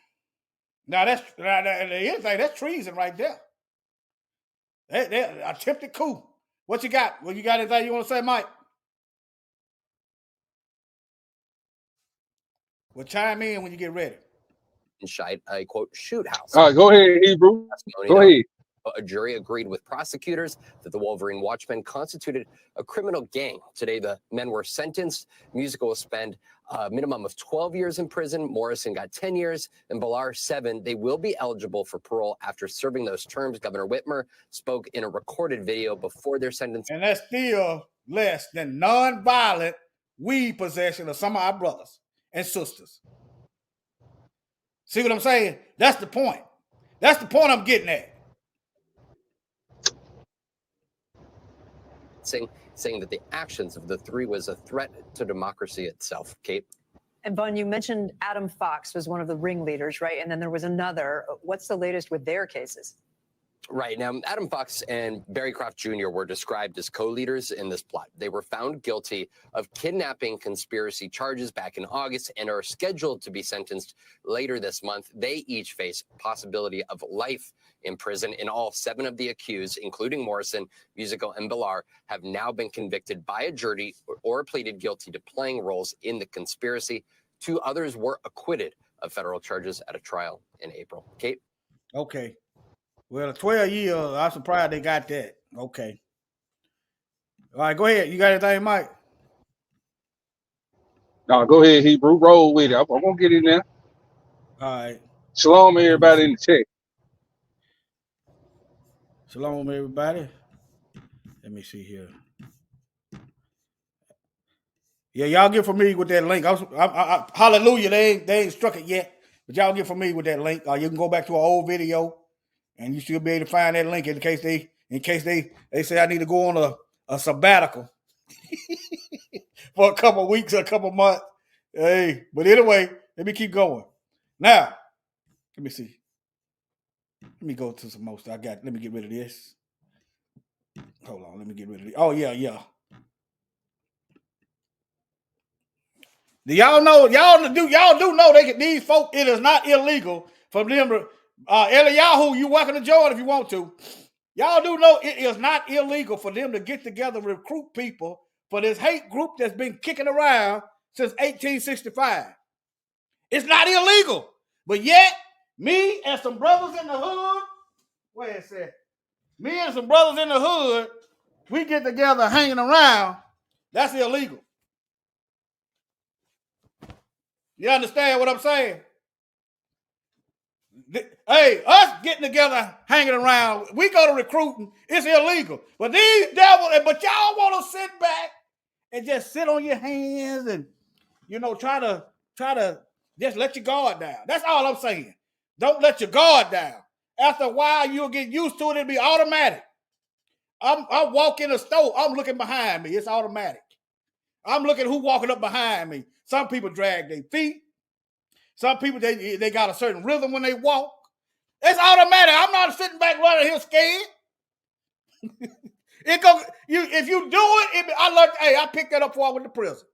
Now that's treason right there. They attempted coup. What you got? Well, you got anything you want to say, Mike? Well, chime in when you get ready. Inside a quote shoot house. All right, go ahead, Hebrew. Go ahead. A jury agreed with prosecutors that the Wolverine Watchmen constituted a criminal gang. Today, the men were sentenced. Musical will spend a minimum of 12 years in prison. Morrison got 10 years and Ballar 7. They will be eligible for parole after serving those terms. Governor Whitmer spoke in a recorded video before their sentence. And that's still less than nonviolent weed possession of some of our brothers and sisters. See what I'm saying? That's the point. That's the point I'm getting at. Saying that the actions of the three was a threat to democracy itself. Kate? And Bun, you mentioned Adam Fox was one of the ringleaders, right? And then there was another. What's the latest with their cases? Right. Now, Adam Fox and Barry Croft Jr. were described as co-leaders in this plot. They were found guilty of kidnapping conspiracy charges back in August and are scheduled to be sentenced later this month. They each face possibility of life in prison. In all, 7 of the accused, including Morrison, Musical, and Ballar, have now been convicted by a jury or pleaded guilty to playing roles in the conspiracy. 2 others were acquitted of federal charges at a trial in April. Kate? Okay. Well, 12 years, I'm surprised they got that. Okay. All right, go ahead. You got anything, Mike? No, go ahead, Hebrew. Roll with it. I'm going to get in there. All right. Shalom, everybody in the chat. Shalom, everybody. Let me see here. Yeah, y'all get familiar with that link. Hallelujah, they ain't struck it yet, but y'all get familiar with that link. You can go back to an old video, and you should be able to find that link in case they say I need to go on a sabbatical for a couple of weeks or a couple of months. Hey, but anyway, let me keep going. Now, let me see. Let me go to some more stuff. Let me get rid of this. Hold on, let me get rid of it. Oh, yeah. Do y'all know? Y'all do know these folk, it is not illegal for them to Eliyahu, you welcome to join if you want to. Y'all do know it is not illegal for them to get together and recruit people for this hate group that's been kicking around since 1865. It's not illegal. But yet, me and some brothers in the hood, where is that? Me and some brothers in the hood, we get together hanging around. That's illegal. You understand what I'm saying? Hey, us getting together, hanging around, we go to recruiting, it's illegal. But these devils, but y'all want to sit back and just sit on your hands and, try to just let your guard down. That's all I'm saying. Don't let your guard down. After a while, you'll get used to it. It'll be automatic. I walk in a store, I'm looking behind me. It's automatic. I'm looking who walking up behind me. Some people drag their feet. Some people, they got a certain rhythm when they walk. It's automatic. I'm not sitting back running here scared. It go if you do it, I learned. Hey, I picked that up before I went to prison.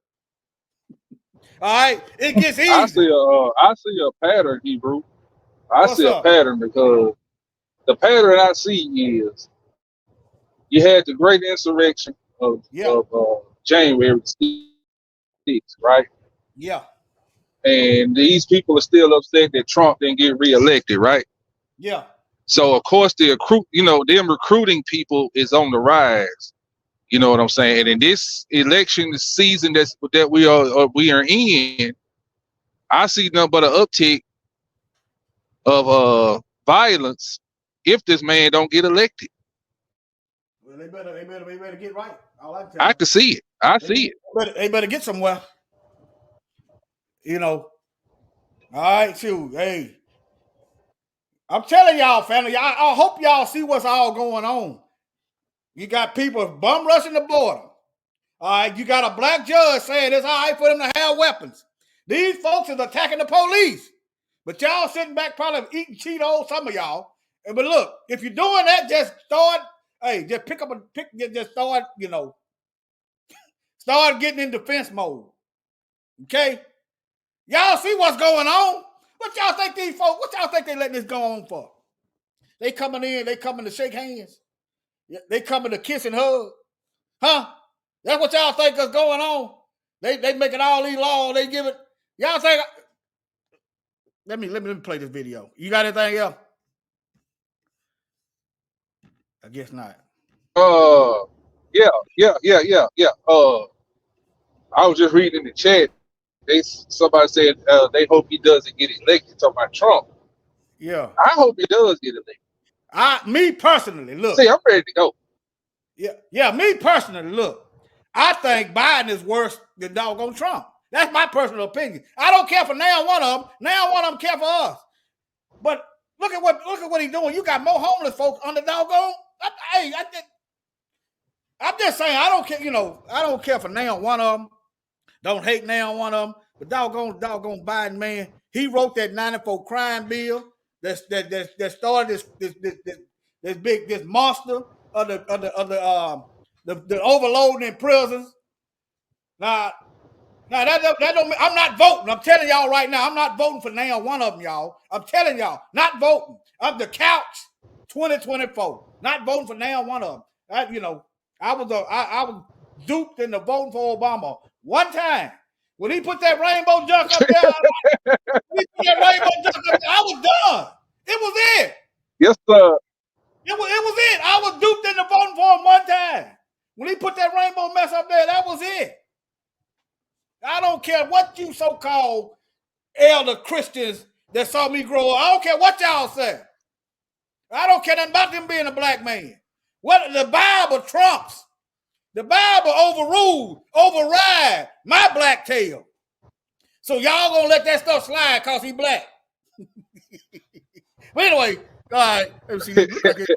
All right, it gets easy. I see a pattern, Hebrew. I What's see a up? pattern because the pattern I see is you had the great insurrection of January 6th, right? Yeah. And these people are still upset that Trump didn't get reelected, right? Yeah. So of course them recruiting people is on the rise. You know what I'm saying? And in this election season that we are in, I see nothing but an uptick of violence if this man don't get elected. Well, they better get right. All I can tell I you. can see it. I see it. They better get somewhere. You know. All right, shoot. Hey, I'm telling y'all, family. I hope y'all see what's all going on. You got people bum rushing the border. All right, you got a black judge saying it's all right for them to have weapons. These folks is attacking the police. But y'all sitting back probably eating Cheetos, some of y'all. But look, if you're doing that, just start, just just start, start getting in defense mode. Okay? Y'all see what's going on? What y'all think these folks, what y'all think they letting this go on for? They coming to shake hands. They coming to kiss and hug. Huh? That's what y'all think is going on? They making all these laws, they give it. Y'all think let me play this video. You got anything else? I guess not. Yeah. I was just reading in the chat. Somebody said they hope he doesn't get elected. Talking about Trump. Yeah. I hope he does get elected. Me personally, look. See, I'm ready to go. Yeah, me personally, look. I think Biden is worse than doggone Trump. That's my personal opinion. I don't care for now one of them. Now one of them care for us. But look at what he's doing. You got more homeless folks on the doggone. I'm just saying, I don't care, I don't care for now one of them. Don't hate now one of them. But doggone Biden, man, he wrote that 94 crime bill that started this monster of the overloading in prisons. Now that don't. I'm not voting. I'm telling y'all right now. I'm not voting for now one of them, y'all. I'm telling y'all, not voting. I'm the couch 2024. Not voting for now one of them. I was duped into voting for Obama one time when he put that rainbow junk up there. I was done. It was it. Yes, sir. It was it. I was duped into voting for him one time when he put that rainbow mess up there. That was it. I don't care what you so-called elder Christians that saw me grow up. I don't care what y'all say. I don't care nothing about them being a black man. What the Bible trumps. The Bible override my black tail. So y'all gonna let that stuff slide because he black. But anyway, all right. Let me see. Look like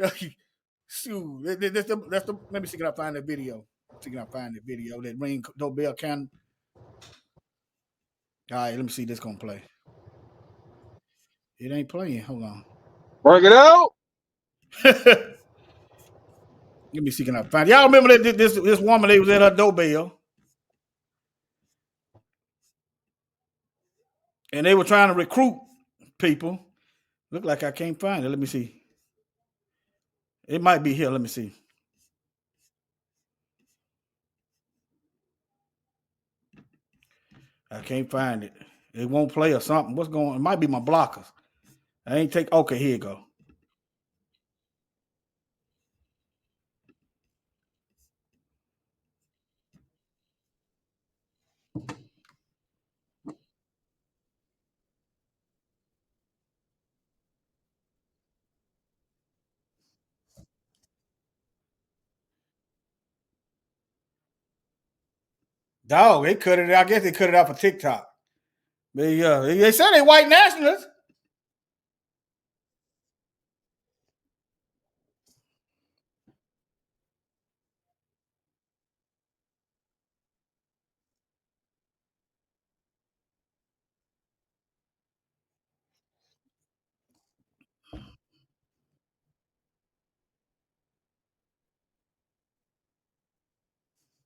it. Shoot, let me see can I find that video. See can I find the video that ring doorbell can. All right, let me see this gonna play. It ain't playing. Hold on. Work it out. Let me see can I find. Y'all remember that this woman? They was at her doorbell, and they were trying to recruit people. Look like I can't find it. Let me see. It might be here. Let me see. I can't find it. It won't play or something. What's going on? It might be my blockers. I ain't take. Okay, here you go. Dog, they cut it. I guess they cut it out for TikTok. They said they white nationalists.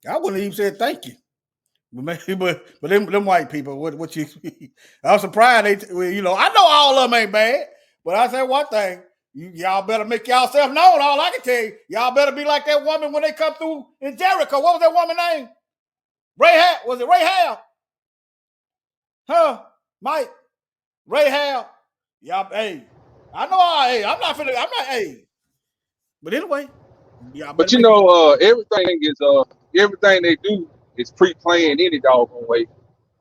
I wouldn't even say thank you. But them white people, what you? I'm surprised I know all of them ain't bad, but I say one thing: y'all better make yourself known. All I can tell you, y'all better be like that woman when they come through in Jericho. What was that woman name? Rahab. Was it Rahab? Huh? Mike? Rahab? Y'all, hey, I know. I'm not finna. I'm not. Hey, but anyway, y'all But better make. everything they do is pre-planned any doggone way.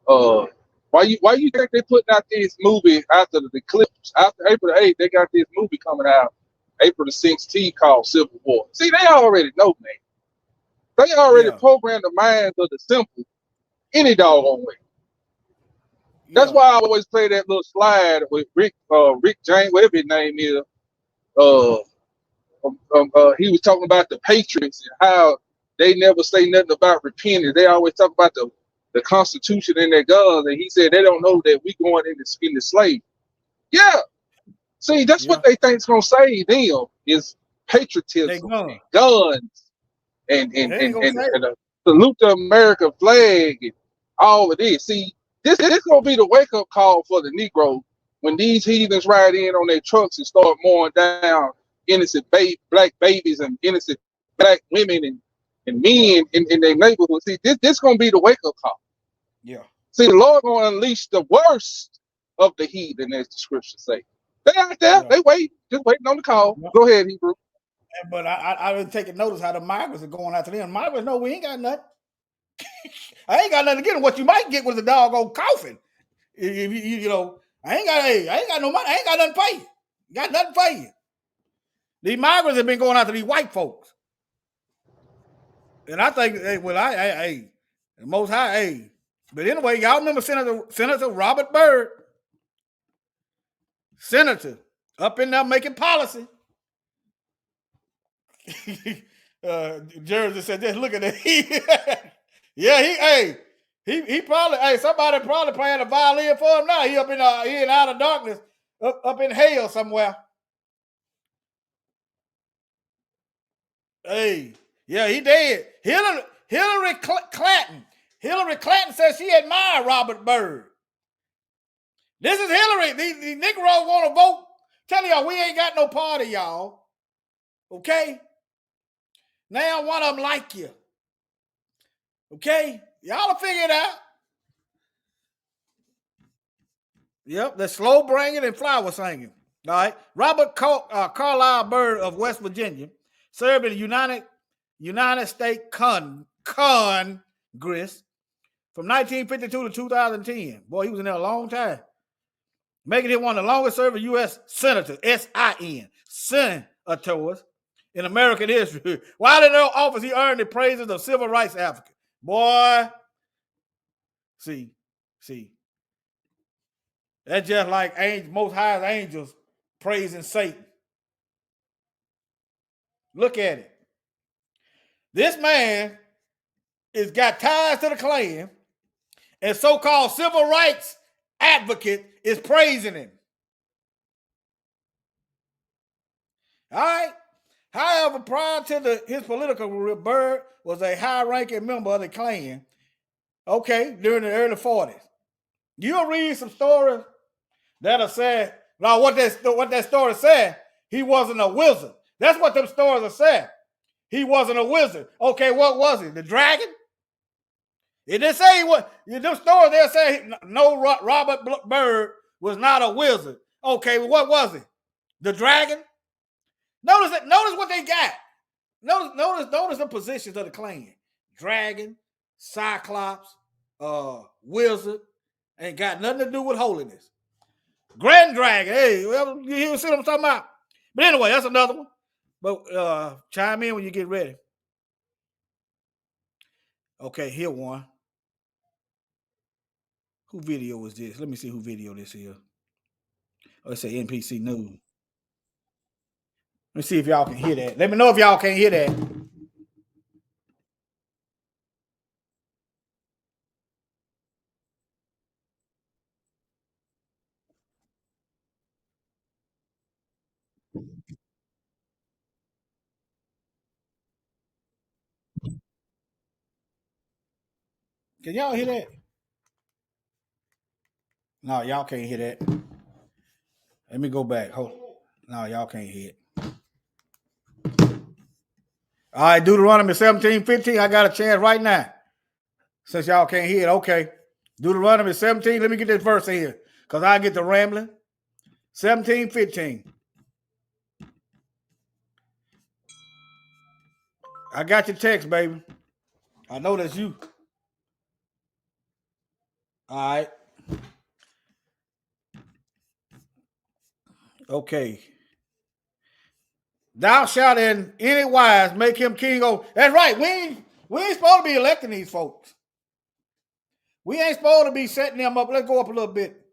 Uh, why you think they putting out this movie after the eclipse? After April the 8th, they got this movie coming out April the 16th called Civil War. See, they already know, man. They already programmed the minds of the simple any doggone way. That's why I always play that little slide with Rick James, whatever his name is. Uh, he was talking about the Patriots and how they never say nothing about repentance. They always talk about the Constitution and their guns, and he said they don't know that we going in the slave. Yeah, see, that's what they think's gonna save them is patriotism, and guns, and salute the American flag, and all of this. See, this gonna be the wake up call for the Negro when these heathens ride in on their trucks and start mowing down innocent black babies and innocent black women and men in their neighborhood. See, this gonna be the wake up call. Yeah. See, the Lord gonna unleash the worst of the heathen, as the scriptures say. They out there, they just waiting on the call. Go ahead, Hebrew. But I didn't take notice how the migrants are going after them. Migrants, no, we ain't got nothing. I ain't got nothing to get them. What you might get was a doggone coffin. If I ain't got no money. I ain't got nothing for you. Got nothing for you. These migrants have been going after these white folks. And I think, the Most High, But anyway, y'all remember Senator Robert Byrd? Senator, up in there making policy. Jersey said, just look at that. Yeah, he probably, somebody probably playing a violin for him now. He in outer darkness, up in hell somewhere. Hey, yeah, he dead. Hillary Clinton. Hillary Clinton says she admired Robert Byrd. This is Hillary. These Negroes want to vote. Tell y'all, we ain't got no party, y'all. Okay? Now one of them like you. Okay? Y'all will figure it out. Yep, the slow bringing and flower singing. All right. Robert Carlisle Byrd of West Virginia served in the United States Congress from 1952 to 2010. Boy, he was in there a long time. Making him one of the longest serving U.S. senators, senators in American history. While in their office, he earned the praises of civil rights advocate. Boy, see. That's just like Most High's angels praising Satan. Look at it. This man has got ties to the Klan, and so-called civil rights advocate is praising him. All right. However, prior to his political career, Byrd was a high-ranking member of the Klan. Okay, during the early 40s. You'll read some stories that'll say, now what that story said, he wasn't a wizard. That's what them stories are saying. He wasn't a wizard. Okay, what was he? The dragon? It didn't say he was. Them stories they'll say no. Robert Byrd was not a wizard. Okay, well, what was he? The dragon? Notice what they got. Notice the positions of the Klan. Dragon, Cyclops, wizard, ain't got nothing to do with holiness. Grand Dragon, hey, well, you see what I'm talking about? But anyway, that's another one. But chime in when you get ready. Okay, here one. Who video is this? Let me see who video this is. Let's say NPC News. Let's see if y'all can hear that. Let me know if y'all can't hear that. Can y'all hear that? No, y'all can't hear that. Let me go back. Hold. No, y'all can't hear it. All right, Deuteronomy 17:15. I got a chance right now. Since y'all can't hear it, okay. Deuteronomy 17. Let me get this verse in here, because I get the rambling. 17:15. I got your text, baby. I know that's you. All right. Okay. Thou shalt in any wise make him king over. That's right. We ain't supposed to be electing these folks. We ain't supposed to be setting them up. Let's go up a little bit.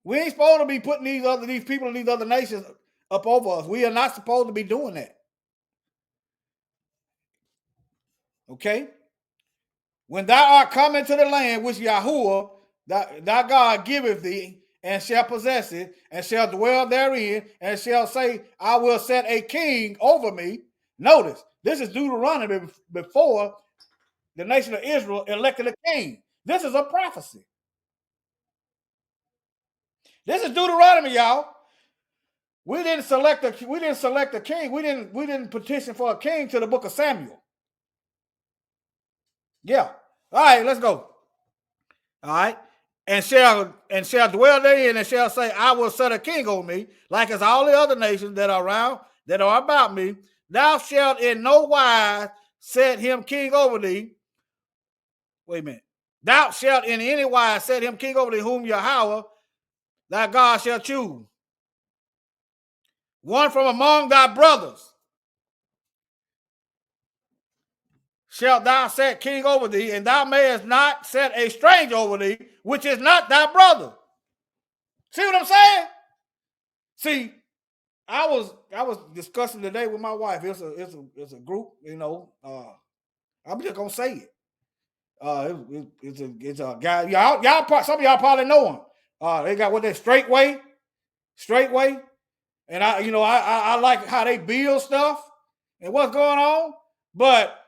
We ain't supposed to be putting these people in these other nations up over us. We are not supposed to be doing that. Okay? When thou art come into the land which Yahuwah, thy God giveth thee, and shall possess it, and shall dwell therein, and shall say, I will set a king over me. Notice, this is Deuteronomy before the nation of Israel elected a king. This is a prophecy. This is Deuteronomy, y'all. We didn't select a king. We didn't petition for a king to the book of Samuel. Yeah. All right, let's go. All right. And shall dwell therein, and shall say, I will set a king over me, like as all the other nations that are around, that are about me. Thou shalt in no wise set him king over thee. Wait a minute. Thou shalt in any wise set him king over thee, whom Yahweh, thy God, shall choose. One from among thy brothers shalt thou set king over thee, and thou mayest not set a stranger over thee, which is not thy brother. See what I'm saying? See, I was discussing today with my wife. It's a group, you know. I'm just gonna say it. It's a guy. Y'all some of y'all probably know him. They got what they straightway, and I like how they build stuff and what's going on. But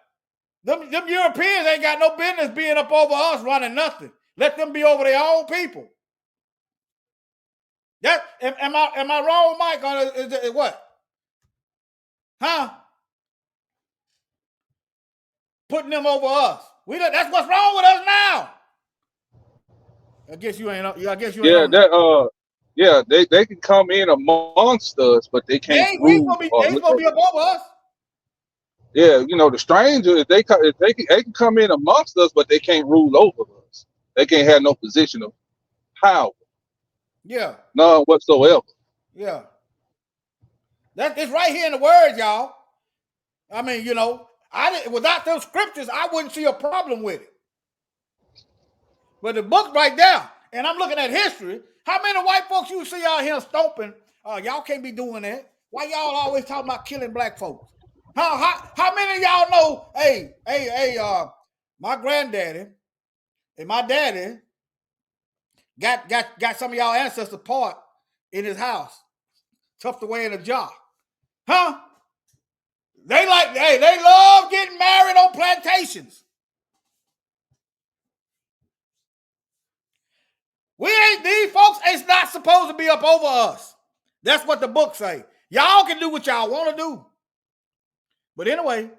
them Europeans ain't got no business being up over us running nothing. Let them be over their own people. That am I wrong, Mike? Or is it what? Huh? Putting them over us. That's what's wrong with us now. I guess you ain't. Yeah, they can come in amongst us, but they can't rule. They supposed to be above us. Yeah, the stranger, they can come in amongst us, but they can't rule over us. They can't have no position of power. Yeah. None whatsoever. Yeah. It's right here in the word, y'all. I mean, without those scriptures, I wouldn't see a problem with it. But the book right there, and I'm looking at history. How many white folks you see out here stomping? Y'all can't be doing that. Why y'all always talking about killing black folks? How many of y'all know? Hey, my granddaddy and my daddy got some of y'all ancestors part in his house, tucked away in a jar. Huh? They love getting married on plantations. These folks ain't not supposed to be up over us. That's what the book say. Y'all can do what y'all want to do. But anyway,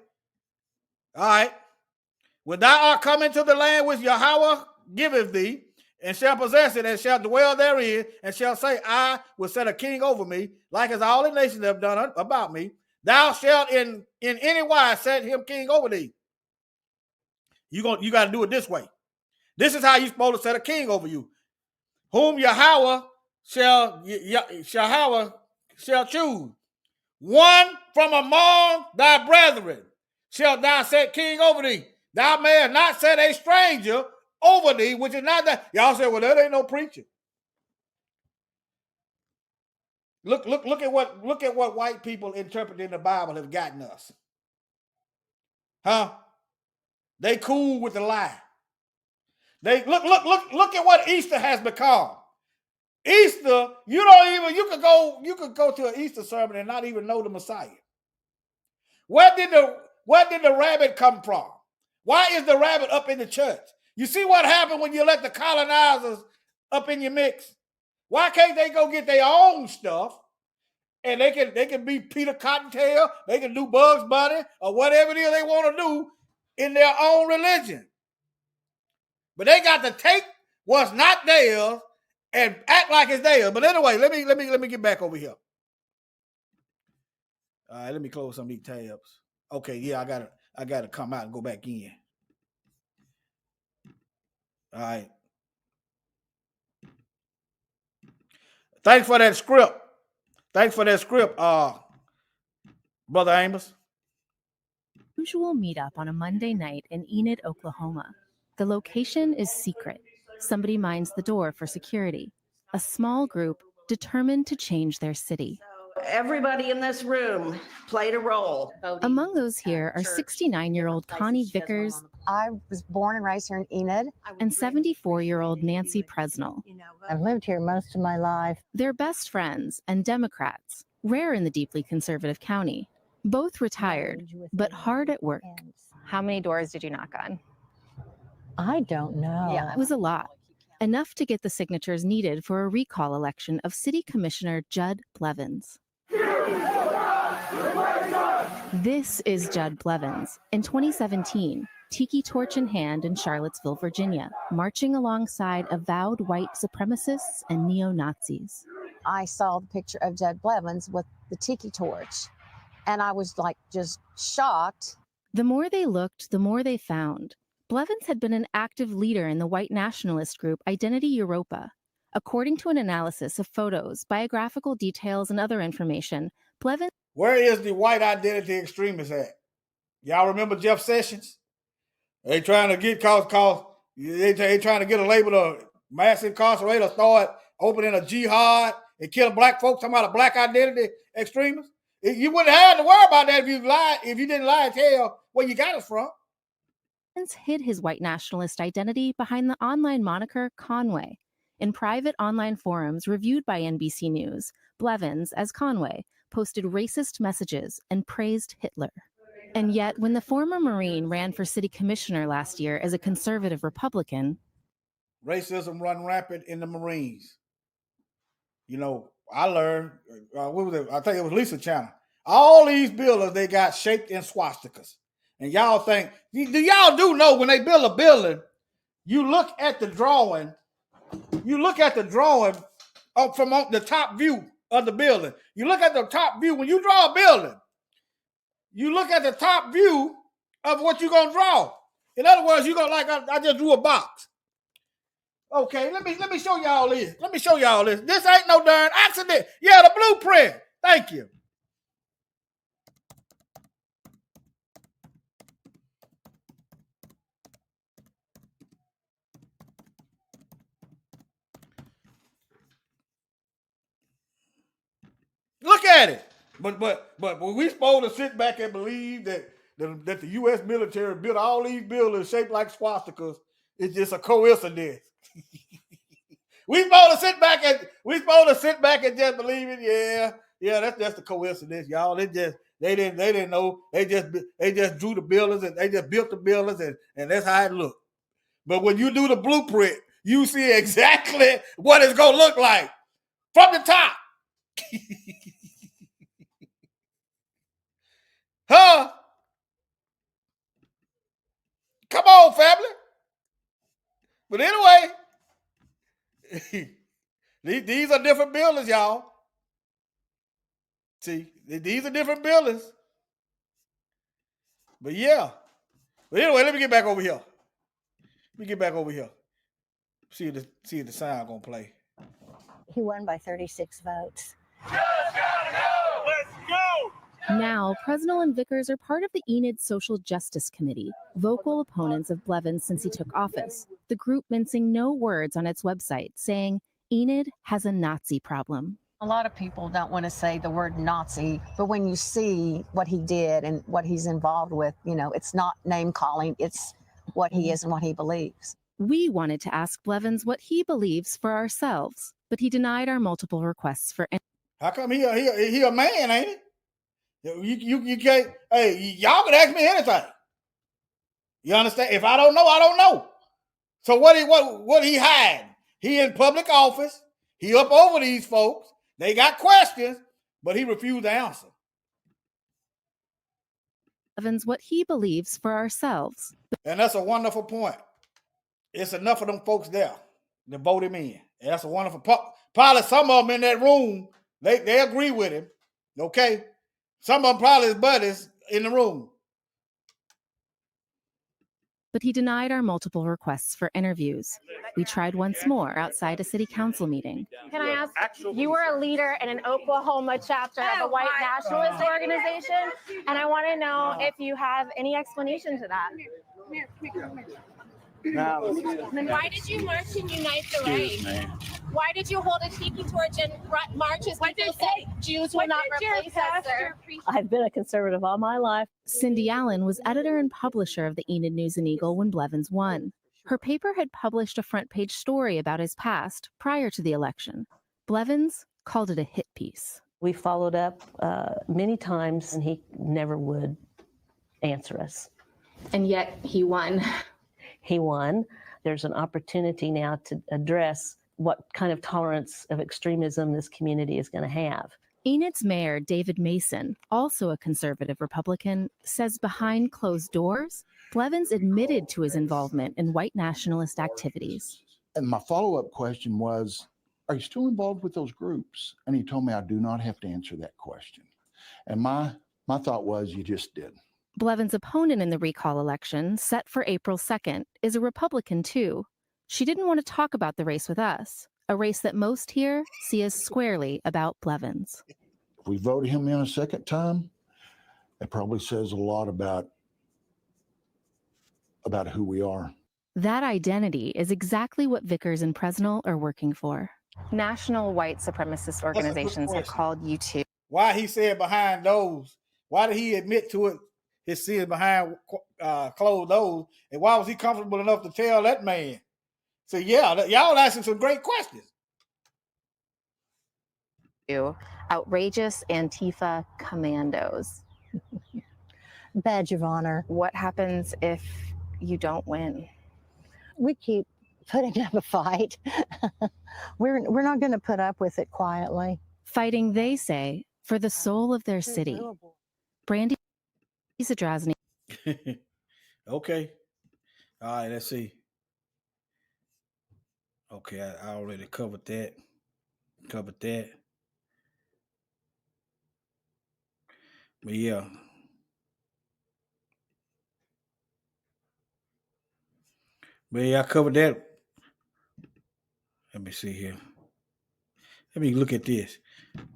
all right. When thou art come into the land which Yahweh giveth thee, and shall possess it, and shall dwell therein, and shall say, I will set a king over me, like as all the nations have done about me. Thou shalt in any wise set him king over thee. You got to do it this way. This is how you're supposed to set a king over you. Whom Yahweh shall choose. One from among thy brethren shalt thou set king over thee. Thou mayest not set a stranger over thee, which is not that. Y'all say, well, that ain't no preaching. Look at what white people interpreting the Bible have gotten us. Huh? They cool with the lie. They look at what Easter has become. Easter, you could go to an Easter sermon and not even know the Messiah. Where did the rabbit come from? Why is the rabbit up in the church? You see what happened when you let the colonizers up in your mix? Why can't they go get their own stuff and they can be Peter Cottontail, they can do Bugs Bunny or whatever it is they want to do in their own religion? But they got to take what's not theirs and act like it's theirs. But anyway, let me get back over here. All right, let me close some of these tabs. Okay, yeah, I gotta come out and go back in. All right. Thanks for that script. Brother Amos. Usual meetup on a Monday night in Enid, Oklahoma. The location is secret. Somebody minds the door for security. A small group determined to change their city. Everybody in this room played a role. Among those here are 69-year-old Connie Vickers. I was born and raised here in Enid. And 74-year-old Nancy Presnell. I've lived here most of my life. They're best friends and Democrats, rare in the deeply conservative county. Both retired, but hard at work. How many doors did you knock on? I don't know. Yeah, it was a lot. Enough to get the signatures needed for a recall election of City Commissioner Judd Blevins. This is Judd Blevins. In 2017, tiki torch in hand in Charlottesville, Virginia, marching alongside avowed white supremacists and neo-Nazis. I saw the picture of Judd Blevins with the tiki torch, and I was like just shocked. The more they looked, the more they found. Blevins had been an active leader in the white nationalist group Identity Europa. According to an analysis of photos, biographical details, and other information, Blevins... Where is the white identity extremists at? Y'all remember Jeff Sessions? They trying to get they trying to get a label of mass incarcerator, start opening a jihad and killing black folks, talking about a black identity extremist. You wouldn't have to worry about that if you didn't lie and tell where you got it from. hid his white nationalist identity behind the online moniker Conway. In private online forums reviewed by NBC News, Blevins, as Conway, posted racist messages and praised Hitler. And yet, when the former Marine ran for city commissioner last year as a conservative Republican, racism run rampant in the Marines. You know, I learned, what was it? I think it was Lisa Channel. All these buildings, they got shaped in swastikas. And y'all think, y'all do know when they build a building, you look at the drawing from the top view of the building. You look at the top view. When you draw a building, you look at the top view of what you're going to draw. In other words, you're going to, I just drew a box. Okay, let me show y'all this. This ain't no darn accident. Yeah, the blueprint. Thank you. Look at it. But we supposed to sit back and believe that the U.S. military built all these buildings shaped like swastikas. It's just a coincidence. we supposed to sit back and just believe it. Yeah, that's just a coincidence, y'all. They didn't know. They just drew the buildings and they just built the buildings and that's how it looked. But when you do the blueprint, you see exactly what it's gonna look like from the top. Huh? Come on, family. But anyway, these are different buildings, y'all. See, these are different buildings. But yeah. But anyway, let me get back over here. See if the sound gonna play. He won by 36 votes. now Presnell and Vickers are part of the Enid Social Justice Committee, vocal opponents of Blevins since he took office, the group mincing no words on its website, saying Enid has a Nazi problem. A lot of people don't want to say the word Nazi, but when you see what he did and what he's involved with, you know, it's not name calling, it's what he is and what he believes. We wanted to ask Blevins what he believes for ourselves, but he denied our multiple requests for. How come he a man, ain't he? You can't. Hey, y'all can ask me anything. You understand? If I don't know, I don't know. So what he hide? He in public office. He up over these folks. They got questions, but he refused to answer. Blevins what he believes for ourselves. And that's a wonderful point. It's enough of them folks there to vote him in. And that's a wonderful probably some of them in that room, they agree with him. Okay. Some of them probably his buddies in the room. But he denied our multiple requests for interviews. We tried once more outside a city council meeting. Can I ask, you were a leader in an Oklahoma chapter of a white nationalist organization, and I want to know if you have any explanation to that. Then why did you march and unite the right? Why did you hold a tiki torch and marches? What did you say? Jews will not replace us, sir. I've been a conservative all my life. Cindy Allen was editor and publisher of the Enid News and Eagle when Blevins won. Her paper had published a front page story about his past prior to the election. Blevins called it a hit piece. We followed up many times and he never would answer us. And yet he won. He won. There's an opportunity now to address what kind of tolerance of extremism this community is going to have. Enid's mayor, David Mason, also a conservative Republican, says behind closed doors, Blevins admitted to his involvement in white nationalist activities. And my follow-up question was, are you still involved with those groups? And he told me I do not have to answer that question. And my thought was, you just did. Blevins' opponent in the recall election, set for April 2nd, is a Republican too. She didn't want to talk about the race with us, a race that most here see as squarely about Blevins. If we voted him in a second time, it probably says a lot about who we are. That identity is exactly what Vickers and Presnell are working for. National white supremacist organizations have called you to. Why he said behind those? Why did he admit to it? His sins behind closed doors, and why was he comfortable enough to tell that man? So yeah, y'all asking some great questions. Outrageous Antifa commandos. Badge of honor. What happens if you don't win? We keep putting up a fight. We're not going to put up with it quietly. Fighting, they say, for the soul of their city. Brandy Zadrozny. Okay. All right, let's see. Okay, I already covered that. But yeah. I covered that. Let me see here. Let me look at this.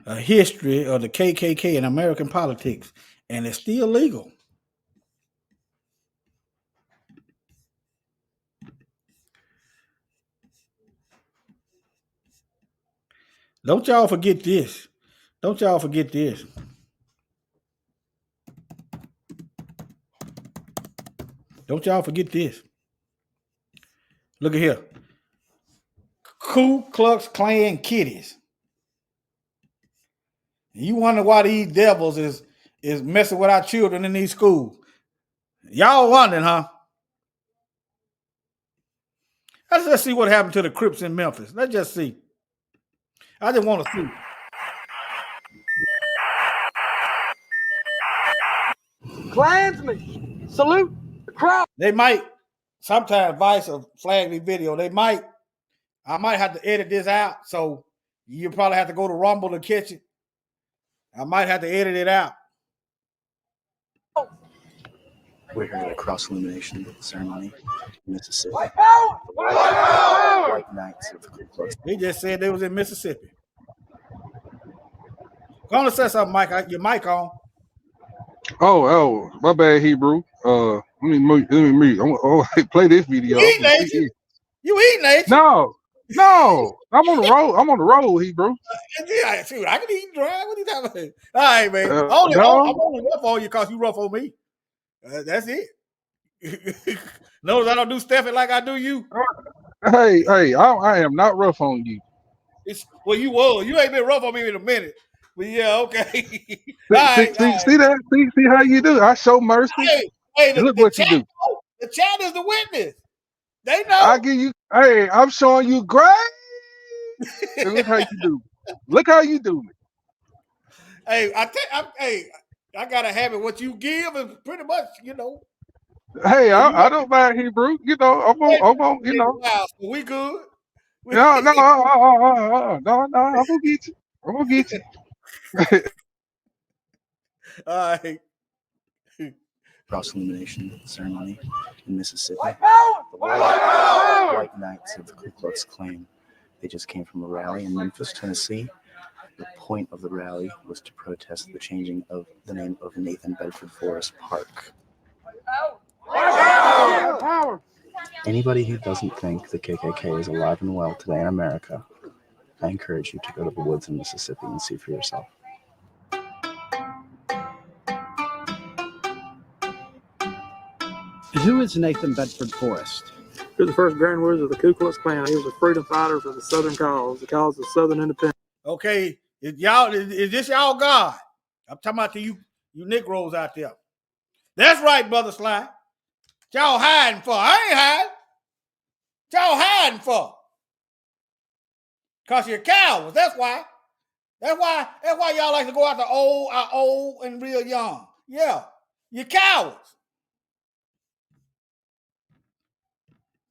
A history of the KKK in American politics. And it's still legal. Don't y'all forget this. Don't y'all forget this. Look at here. Ku Klux Klan kiddies. You wonder why these devils is messing with our children in these schools. Y'all wondering, huh? Let's just see what happened to the Crips in Memphis. Let's just see. I just want to see. Klansmen, salute the crowd. They might, sometimes Vice or flag the video, I might have to edit this out, so you probably have to go to Rumble to catch it. I might have to edit it out. We're here at a cross illumination ceremony in Mississippi. White power! White Knights of the Ku Klux. They just said they was in Mississippi. Go on and say something, Mike. Your mic on. Oh, my bad, Hebrew. Let me mute. Play this video. You eating, ain't you? You eating, ain't you? No. I'm on the road. I'm on the road, Hebrew. Yeah, shoot, I can eat and drive. What are you talking about? All right, man. I'm only rough on you because you rough on me. That's it. Notice I don't do Stefan like I do you. Hey, I am not rough on you. Well, you was. You ain't been rough on me in a minute. But yeah, okay. See that? See how you do. I show mercy. Hey, look what you do. The chat is the witness. They know. I give you. Hey, I'm showing you great. And look how you do. Look how you do it. Hey, I gotta have it. What you give is pretty much, Hey, So I don't mind Hebrew. I'm on. Wow, so we good. No, no, no. I'm gonna get you. I'm gonna get you. All right. Cross illumination ceremony in Mississippi. The white knights of the Ku Klux Klan. They just came from a rally in Memphis, Tennessee. The point of the rally was to protest the changing of the name of Nathan Bedford Forrest Park. Anybody who doesn't think the KKK is alive and well today in America, I encourage you to go to the woods in Mississippi and see for yourself. Who is Nathan Bedford Forrest? He was the first Grand Wizard of the Ku Klux Klan. He was a freedom fighter for the Southern cause, the cause of Southern independence. Okay, is this y'all God? I'm talking about to you Negroes out there. That's right, Brother Sly. What y'all hiding for? I ain't hiding. What y'all hiding for? Because you're cowards. That's why. That's why y'all like to go out to old and real young. Yeah. You're cowards.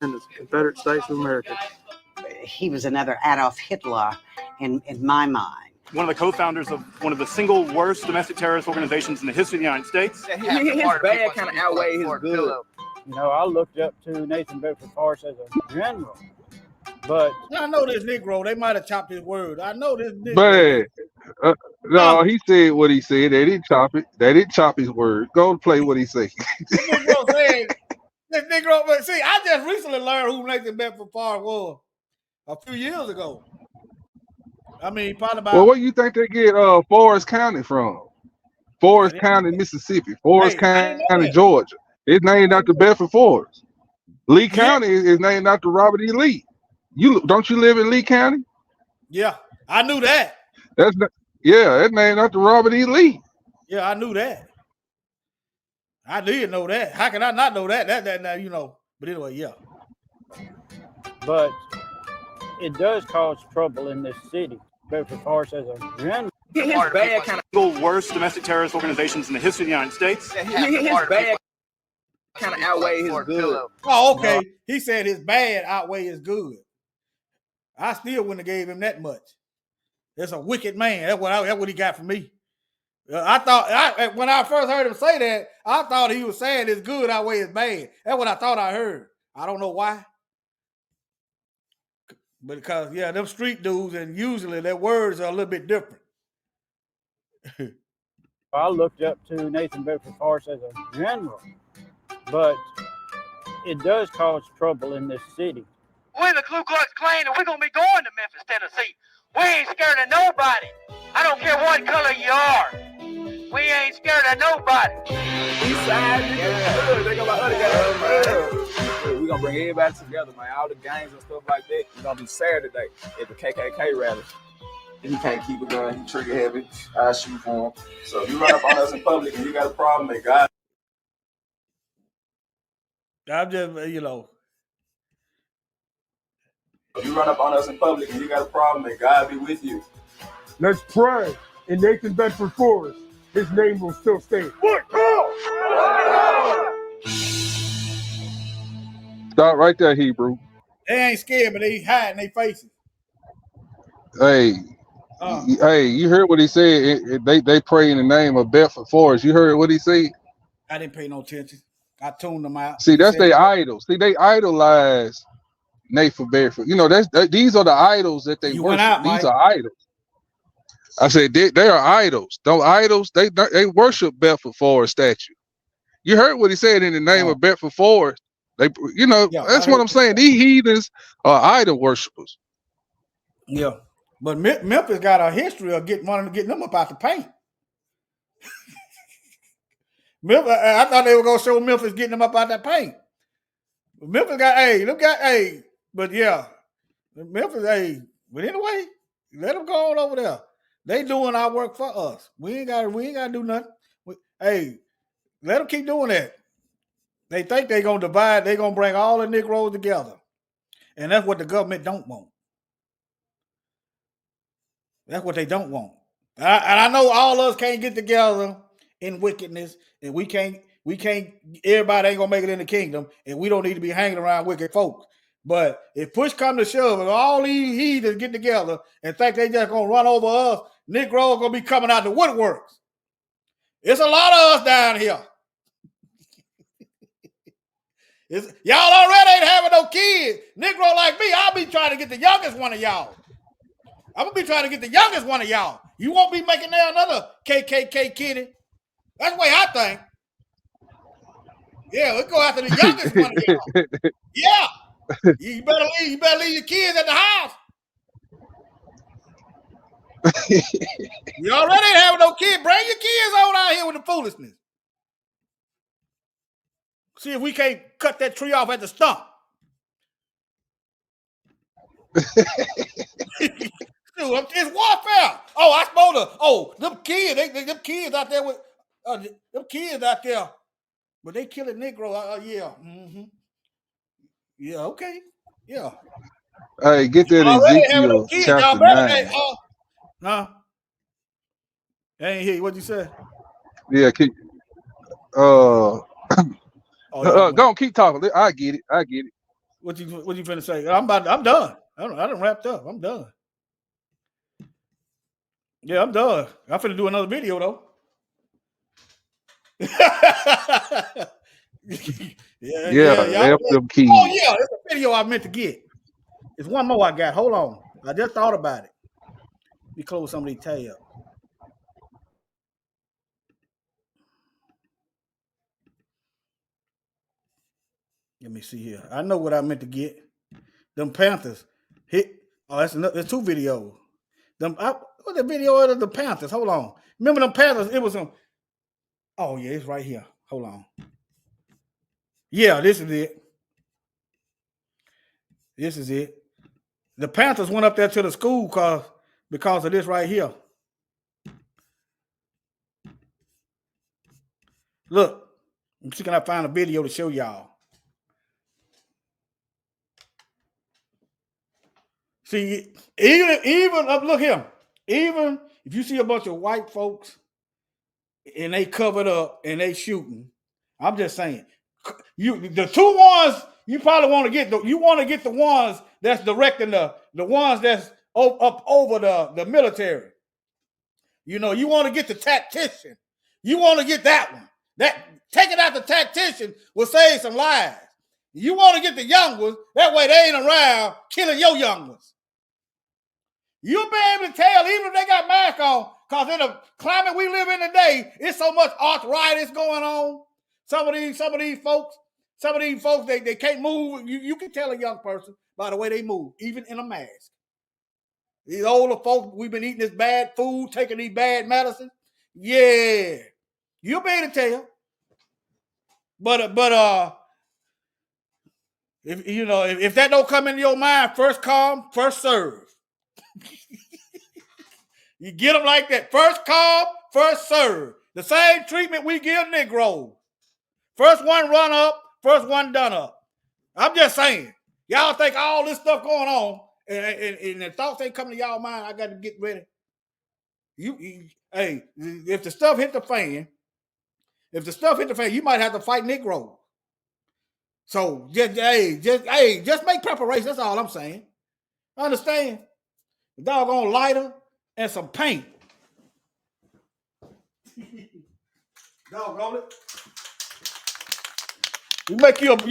In the Confederate States of America. He was another Adolf Hitler in my mind. One of the co-founders of one of the single worst domestic terrorist organizations in the history of the United States. His bad kind of outweigh his good. I looked up to Nathan Bedford Forrest as a general, but I know this Negro. They might have chopped his word. I know this Negro. But no, he said what he said. They didn't chop it. They didn't chop his word. Go play what he said. This Negro said, this Negro. But see, I just recently learned who Nathan Bedford Forrest was a few years ago. I mean, probably about. Well, where you think they get Forrest County from? Forrest County, Mississippi. Forrest County, Georgia. It's named after Bedford Forrest. Lee County is named after Robert E. Lee. Don't you live in Lee County? Yeah, I knew that. It's named after Robert E. Lee. Yeah, I knew that. I did know that. How can I not know that? That But anyway, yeah. But it does cause trouble in this city. Bedford Forrest as a general. His bad kind of single worst domestic terrorist organizations in the history of the United States. His bad kind of outweigh his good. Oh, okay. He said his bad outweigh his good. I still wouldn't have gave him that much. That's a wicked man. That's what he got from me. I thought when I first heard him say that, I thought he was saying his good outweigh his bad. That's what I thought I heard. I don't know why. But because them street dudes, and usually their words are a little bit different. I looked up to Nathan Bedford Forrest as a general, but it does cause trouble in this city. We're the Ku Klux Klan, and we're going to be going to Memphis, Tennessee. We ain't scared of nobody. I don't care what color you are. We ain't scared of nobody. Eastside niggas, they got my other guys. We're going to bring everybody together, man. All the gangs and stuff like that. It's going to be Saturday at the KKK rally. He can't keep a gun. He trigger heavy. I shoot for him. So if you run up on us in public and you got a problem, may God. I'm just, If you run up on us in public and you got a problem, may God be with you. Let's pray. In Nathan Bedford Forrest, his name will still stand. Stop right there, Hebrew. they ain't scared, but they hiding their faces. Hey, you heard what he said. They pray in the name of Bedford Forrest. You heard what he said? I didn't pay no attention. I tuned them out. See, that's their idols. See, they idolize Nathan Bedford. These are the idols that they worship. These are idols. I said they are idols. Those idols, they worship Bedford Forrest statue. You heard what he said in the name of Bedford Forrest. That's what I'm saying. These heathens are idol worshipers. Yeah, but Memphis got a history of getting them up out the paint. I thought they were gonna show Memphis getting them up out that paint. But Memphis but yeah, Memphis, but anyway, let them go on over there. They doing our work for us. We ain't gotta do nothing. Let them keep doing that. They think they're gonna divide. They're gonna bring all the Negroes together, and that's what the government don't want. That's what they don't want. And I know all of us can't get together in wickedness, and we can't. Everybody ain't gonna make it in the kingdom, and we don't need to be hanging around wicked folks. But if push come to shove, and all these heathens get together and think they just gonna run over us, Negroes gonna be coming out the woodworks. It's a lot of us down here. Y'all already ain't having no kids. Negro like me, I'll be trying to get the youngest one of y'all. I'm gonna be trying to get the youngest one of y'all. You won't be making there another KKK kitty. That's the way I think. Yeah, let's go after the youngest one of y'all. Yeah. You better leave your kids at the house. You already ain't having no kids. Bring your kids on out here with the foolishness. See if we can't cut that tree off at the stump. It's warfare. Oh, I supposed to. Oh, them kids, them kids out there with them kids out there, but they killing Negro. Yeah, yeah, okay, yeah. Hey, get that Ezekiel chapter 9. Huh? I ain't hear you. What'd you say? Yeah, keep. Go on, keep talking. I get it. What you finna say? I'm done. I done wrapped up. I'm done. Yeah, I'm done. I'm finna do another video though. yeah. Them keys. Oh yeah, it's a video I meant to get. It's one more I got. Hold on. I just thought about it. Let me close some of these tabs. Let me see here. I know what I meant to get. Them Panthers hit. Oh, that's two videos. What the video of the Panthers? Hold on. Remember them Panthers? It was some. Oh yeah, it's right here. Hold on. Yeah, this is it. This is it. The Panthers went up there to the school because of this right here. Look, I'm see can I find a video to show y'all. See, even look here. Even if you see a bunch of white folks and they covered up and they shooting, I'm just saying, the two ones you probably want to get. You want to get the ones that's directing the ones that's up over the military. You know, you want to get the tactician. You want to get that one. That taking out the tactician will save some lives. You want to get the young ones. That way they ain't around killing your young ones. You'll be able to tell even if they got masks on, because in the climate we live in today, it's so much arthritis going on. Some of these folks, they can't move. You can tell a young person by the way they move, even in a mask. These older folks, we've been eating this bad food, taking these bad medicine. Yeah. You'll be able to tell. But if that don't come into your mind, first come, first serve. You get them like that. First come, first serve. The same treatment we give Negroes. First one run up, first one done up. I'm just saying. Y'all think all this stuff going on and the thoughts ain't coming to y'all mind, I got to get ready. Hey, if the stuff hit the fan, you might have to fight Negroes. So just make preparation. That's all I'm saying. Understand? The doggone lighter and some paint. Doggone it. You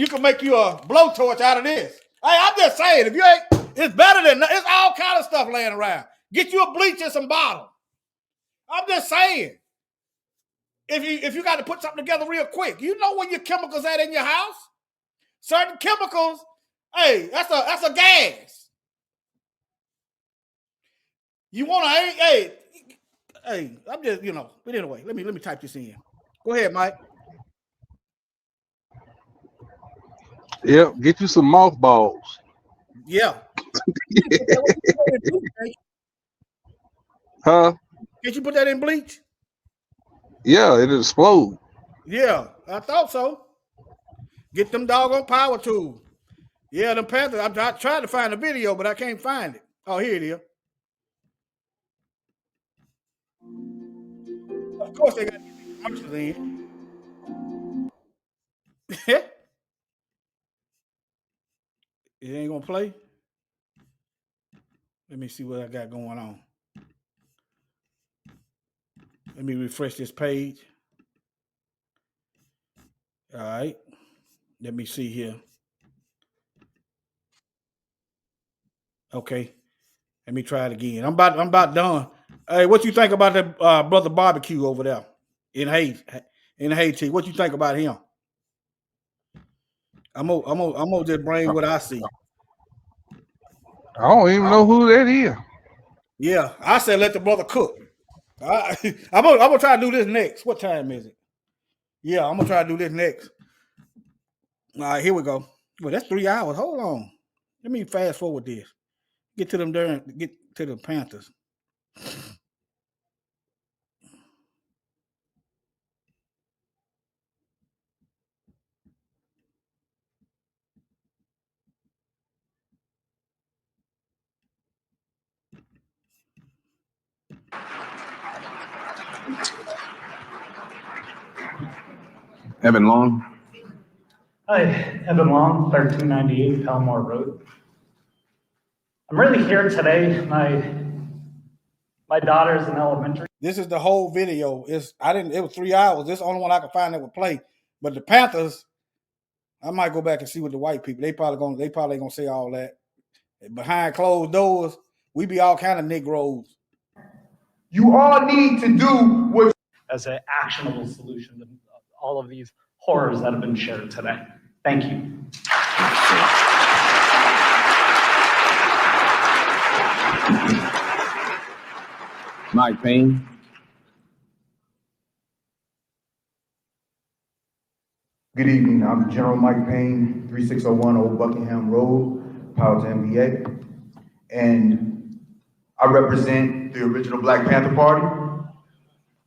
can make you a blowtorch out of this. Hey, I'm just saying, if you ain't, it's better than it's all kind of stuff laying around. Get you a bleach and some bottles. I'm just saying. If you got to put something together real quick, you know where your chemicals at in your house. Certain chemicals, hey, that's a gas. You want to, hey, I'm just, but anyway, let me type this in. Go ahead, Mike. Yep, get you some mothballs. Yeah. Huh? Can't you put that in bleach? Yeah, it'll explode. Yeah, I thought so. Get them doggone power tools. Yeah, them Panthers. I tried to find the video, but I can't find it. Oh, here it is. Of course, they got to get these commercials in. It ain't gonna play. Let me see what I got going on. Let me refresh this page. All right. Let me see here. Okay. Let me try it again. I'm about done. Hey, what you think about that brother barbecue over there in Haiti? What you think about him? I'm gonna just bring what I see. I don't even know who that is. Yeah, I said let the brother cook. I'm gonna try to do this next. What time is it? Yeah, I'm gonna try to do this next. All right, here we go. Well, that's 3 hours. Hold on. Let me fast forward this. Get to the Panthers. Evan Long. Hi, Evan Long, 1398 Palmore Road. I'm really here today. My daughter's in elementary. This is the whole video. It was 3 hours. This is the only one I could find that would play. But the Panthers, I might go back and see with the white people. They probably gonna say all that. Behind closed doors, we be all kind of Negroes. You all need to do what as an actionable solution to all of these horrors that have been shared today. Thank you. Mike Payne. Good evening. I'm General Mike Payne, 3601 Old Buckingham Road, Powhatan, VA. And I represent the original Black Panther Party.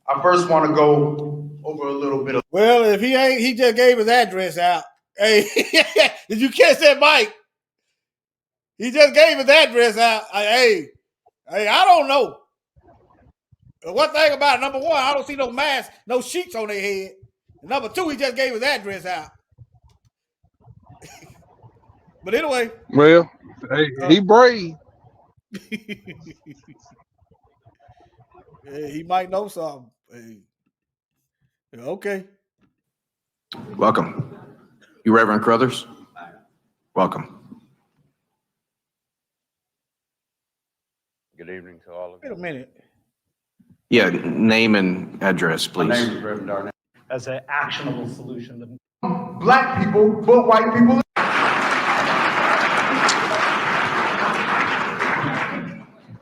I first want to go over a little bit of. Well, if he ain't, he just gave his address out. Hey, did you catch that, Mike? He just gave his address out. Hey, I don't know. One thing about it, number one, I don't see no mask, no sheets on their head. And number two, he just gave his address out. But anyway. Well, hey, he brave. Yeah, he might know something. Hey. Okay. Welcome. You Reverend Crothers? Welcome. Good evening to all of you. Wait a minute. Yeah, name and address, please. My name is Reverend Darnell. As an actionable solution to Black people, but white people.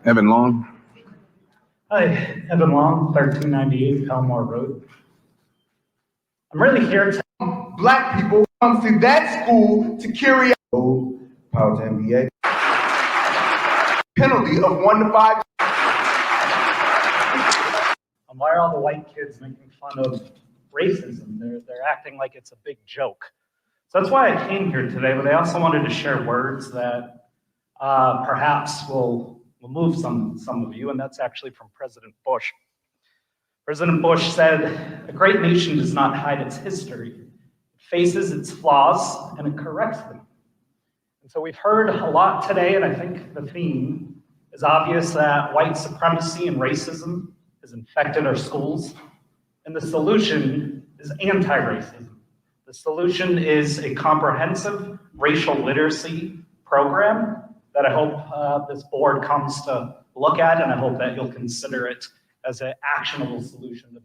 Evan Long. Hi, Evan Long, 1398 Palmore Road. I'm really here to Black people come to that school to carry out Powhatan, VA. Penalty of 1 to 5. why are all the white kids making fun of racism? They're acting like it's a big joke. So that's why I came here today, but I also wanted to share words that perhaps will move some of you, and that's actually from President Bush. President Bush said, "A great nation does not hide its history. It faces its flaws and it corrects them." And so we've heard a lot today, and I think the theme is obvious that white supremacy and racism has infected our schools, and the solution is anti-racism. The solution is a comprehensive racial literacy program that I hope this board comes to look at, and I hope that you'll consider it as an actionable solution to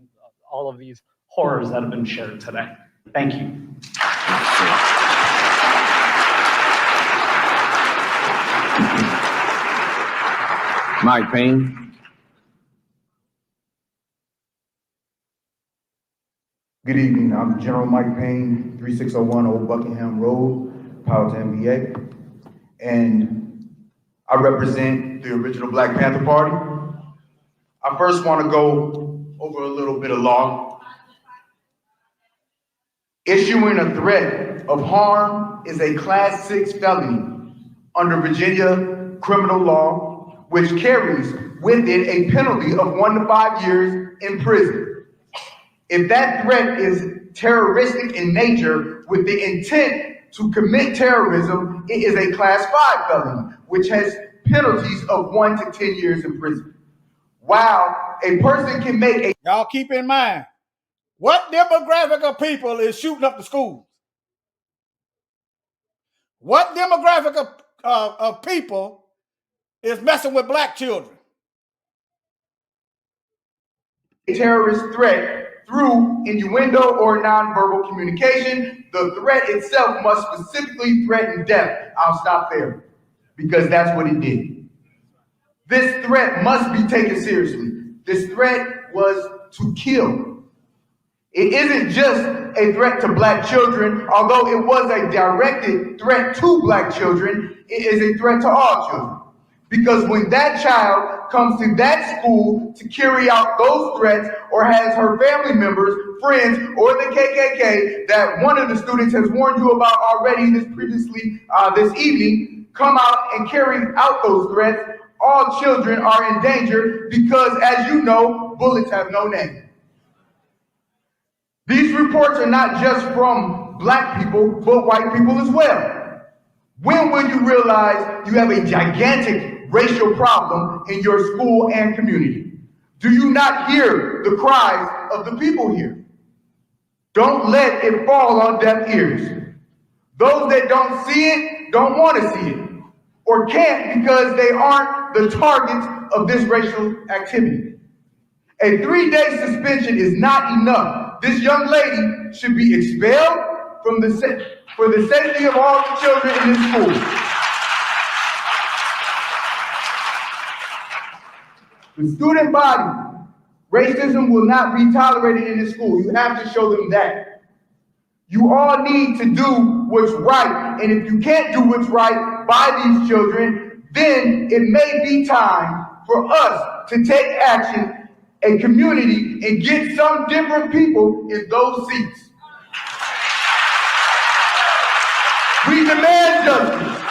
all of these horrors that have been shared today. Thank you. Mike Payne. Good evening. I'm General Mike Payne, 3601 Old Buckingham Road, Powhatan, VA. And I represent the original Black Panther Party. I first want to go over a little bit of law. Issuing a threat threat of harm is a Class 6 felony under Virginia criminal law, which carries with it a penalty of 1 to 5 years in prison. If that threat is terroristic in nature with the intent to commit terrorism, it is a Class 5 felony, which has penalties of 1 to 10 years in prison. While a person can make a... Y'all keep in mind, what demographic of people is shooting up the schools? What demographic of people is messing with black children? terrorist threat through innuendo or nonverbal communication. The threat itself must specifically threaten death. I'll stop there because that's what it did. This threat must be taken seriously. This threat was to kill. It isn't just a threat to black children, although it was a directed threat to black children, it is a threat to all children. Because when that child comes to that school to carry out those threats or has her family members, friends, or the KKK that one of the students has warned you about already this evening, come out and carry out those threats, all children are in danger because, as you know, bullets have no name. These reports are not just from black people, but white people as well. When will you realize you have a gigantic racial problem in your school and community? Do you not hear the cries of the people here? Don't let it fall on deaf ears. Those that don't see it don't want to see it, or can't because they aren't the targets of this racial activity. A 3-day suspension is not enough. This young lady should be expelled for the safety of all the children in this school. The student body, racism will not be tolerated in this school. You have to show them that. You all need to do what's right, and if you can't do what's right by these children, then it may be time for us to take action, a community, and get some different people in those seats. We demand justice,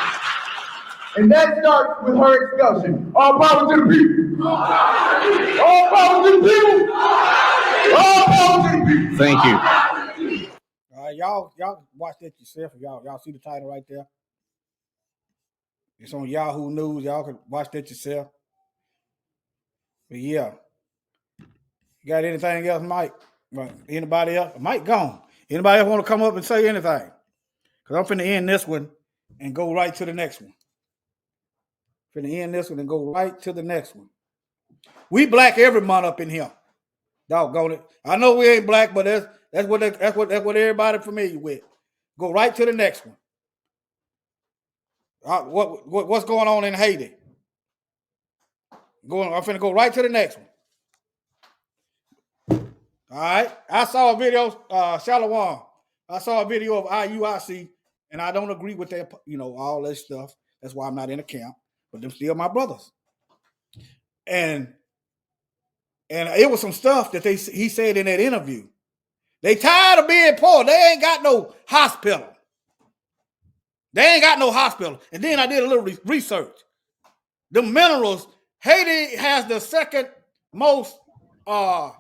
and that starts with her expulsion. All power to the people. All power to the people. All power to the people. Thank you. Y'all watch that yourself. Y'all see the title right there? It's on Yahoo News. Y'all can watch that yourself. But yeah. You got anything else, Mike? Anybody else? Mike gone. Anybody else want to come up and say anything? Because I'm finna end this one and go right to the next one. Finna end this one and go right to the next one. We black every month up in here. Doggone it. I know we ain't black, but that's what everybody familiar with. Go right to the next one. What's going on in Haiti? I'm finna go right to the next one. All right. I saw a video, Shalom. I saw a video of IUIC, and I don't agree with that, all that stuff. That's why I'm not in the camp, but them still my brothers. And it was some stuff that he said in that interview. They tired of being poor. They ain't got no hospital. And then I did a little research. The minerals, Haiti has the second most, let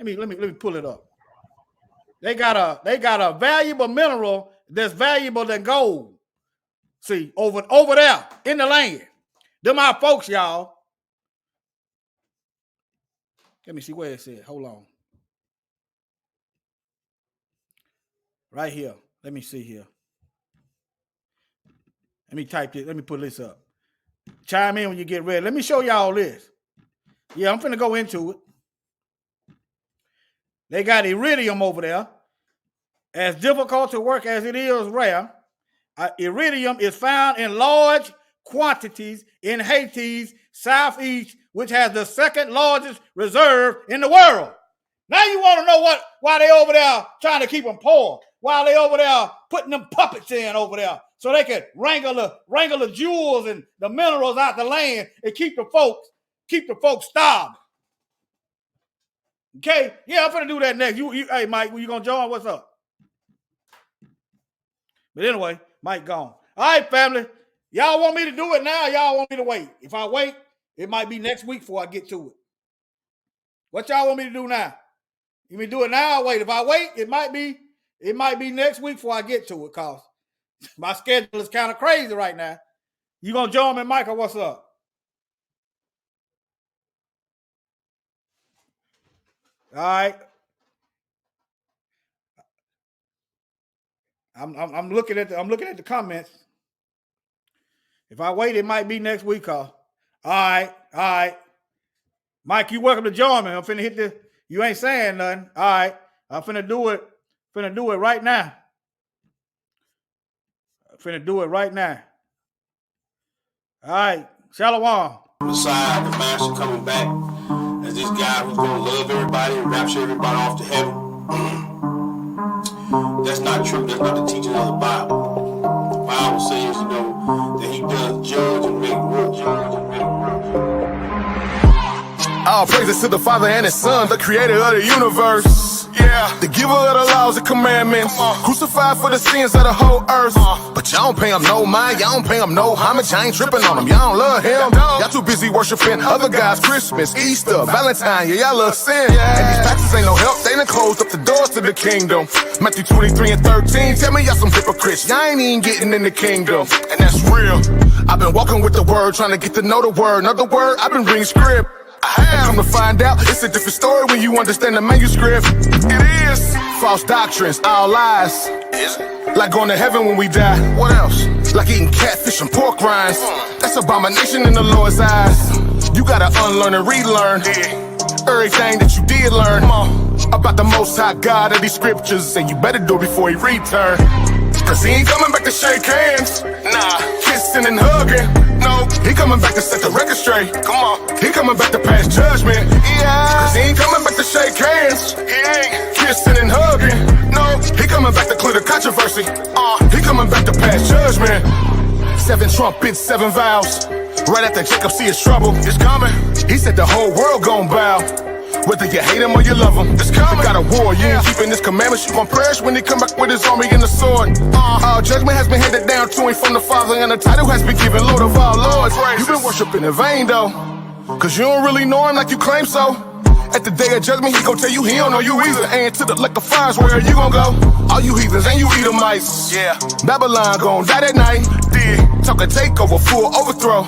me pull it up. They got a valuable mineral that's valuable than gold. See, over there in the land. Them our folks, y'all. Let me see where it said. Hold on. Right here. Let me see here. Let me type this. Let me put this up. Chime in when you get ready. Let me show y'all this. Yeah, I'm finna go into it. They got iridium over there. As difficult to work as it is rare, iridium is found in large quantities in Haiti's southeast, which has the second largest reserve in the world. Now you want to know why they over there trying to keep them poor? Why they over there putting them puppets in over there so they can wrangle the jewels and the minerals out the land and keep the folks starving. Okay, yeah, I'm gonna do that next. Hey Mike, you gonna join? What's up? But anyway, Mike gone. All right, family. Y'all want me to do it now? Y'all want me to wait? If I wait, it might be next week before I get to it. What y'all want me to do now? You mean do it now or wait? If I wait, it might be next week before I get to it, cause my schedule is kind of crazy right now. You gonna join me, Mike, or what's up? All right. I'm looking at the comments. If I wait, it might be next week, cause all right. Mike, you welcome to join me. I'm finna hit the. You ain't saying nothing. All right. I'm finna do it. Finna do it right now. All right. Shalom. Messiah, the master coming back as this guy who's going to love everybody and rapture everybody off to heaven. That's not true. That's not the teaching of the Bible. The Bible says, that he does judge and make rules. All praises to the Father and His Son, the creator of the universe. Yeah, the giver of the laws and commandments, crucified for the sins of the whole earth. But y'all don't pay him no mind, y'all don't pay him no homage. I ain't tripping on him, y'all don't love him. Y'all too busy worshiping other guys, Christmas, Easter, Valentine, yeah, y'all love sin. And these taxes ain't no help, they done closed up the doors to the kingdom. Matthew 23 and 13, tell me y'all some hypocrites, y'all ain't even getting in the kingdom. And that's real, I've been walking with the word, trying to get to know the word. Another word, I've been reading script. I come to find out, it's a different story when you understand the manuscript. It is false doctrines, all lies. Like going to heaven when we die. What else? Like eating catfish and pork rinds. That's abomination in the Lord's eyes. You gotta unlearn and relearn everything that you did learn about the Most High God of these scriptures, and you better do it before He return. Cause He ain't coming back to shake hands. Nah, kissing and hugging. No, He coming back to set the record straight. Come on, He coming back to pass judgment. Yeah, cause He ain't coming back to shake hands. He ain't kissing and hugging. No, He coming back to clear the controversy. He coming back to pass judgment. 7 trumpets, 7 vows. Right after Jacob see his trouble, it's coming. He said the whole world gon' bow. Whether you hate him or you love him, it's coming. Got a war, you ain't keeping his commandments, you gon' perish when he come back with his army and the sword. All judgment has been handed down to him from the Father, and the title has been given Lord of all lords. You've been worshiping in vain though, cause you don't really know him like you claim so. At the day of judgment, he gon' tell you he don't know you either. And to the liquor fires, where you gon' go? All you heathens and you Edomites. Yeah, Babylon gon' die that night. Talk a takeover, full overthrow.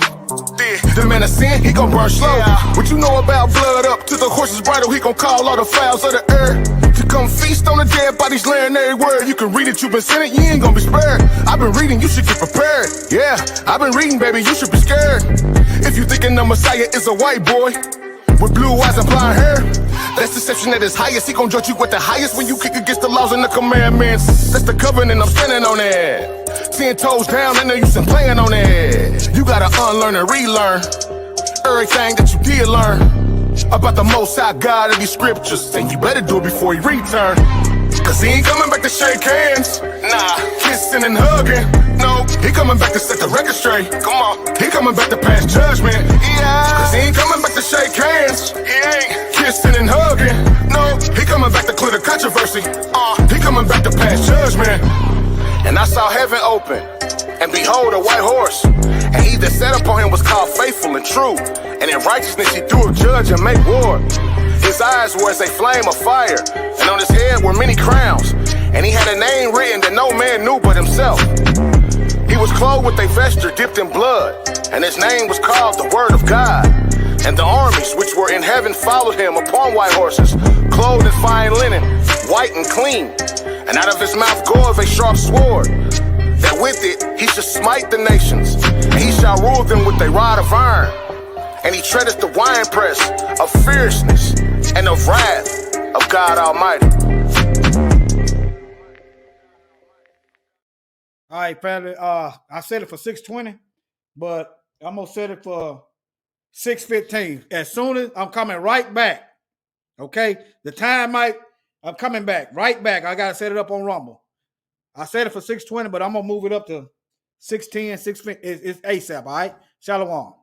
The man of sin, he gon' burn slow. What you know about blood up to the horse's bridle? He gon' call all the fowls of the earth to come feast on the dead bodies, laying every word. You can read it, you been sinning, you ain't gon' be spared. I've been reading, you should get prepared. Yeah, I've been reading, baby, you should be scared. If you thinking the Messiah is a white boy with blue eyes and blonde hair, that's deception at its highest. He gon' judge you with the highest when you kick against the laws and the commandments. That's the covenant, I'm standing on it. 10 toes down, ain't no use in playing on it. You gotta unlearn and relearn everything that you did learn about the Most High God of these scriptures, and you better do it before He return. Cause He ain't coming back to shake hands. Nah, kissing and hugging. No, He coming back to set the record straight. Come on, He coming back to pass judgment. Yeah, cause He ain't coming back to shake hands. He ain't kissing and hugging. No, He coming back to clear the controversy. He coming back to pass judgment. And I saw heaven open, and behold a white horse, and he that sat upon him was called faithful and true, and in righteousness he doeth judge and make war. His eyes were as a flame of fire, and on his head were many crowns, and he had a name written that no man knew but himself. He was clothed with a vesture dipped in blood, and his name was called the Word of God. And the armies which were in heaven followed him upon white horses, clothed in fine linen, white and clean. And out of his mouth goeth a sharp sword, that with it he shall smite the nations, and he shall rule them with a rod of iron. And he treadeth the winepress of fierceness and of wrath of God Almighty. All right, family. I said it for 6:20, but I'm gonna set it for 6:15. As soon as I'm coming right back. Okay, the time I'm coming back, right back. I gotta set it up on Rumble. I said it for 6:20, but I'm gonna move it up to 6:10, 6:15. It's ASAP. All right, Shalom.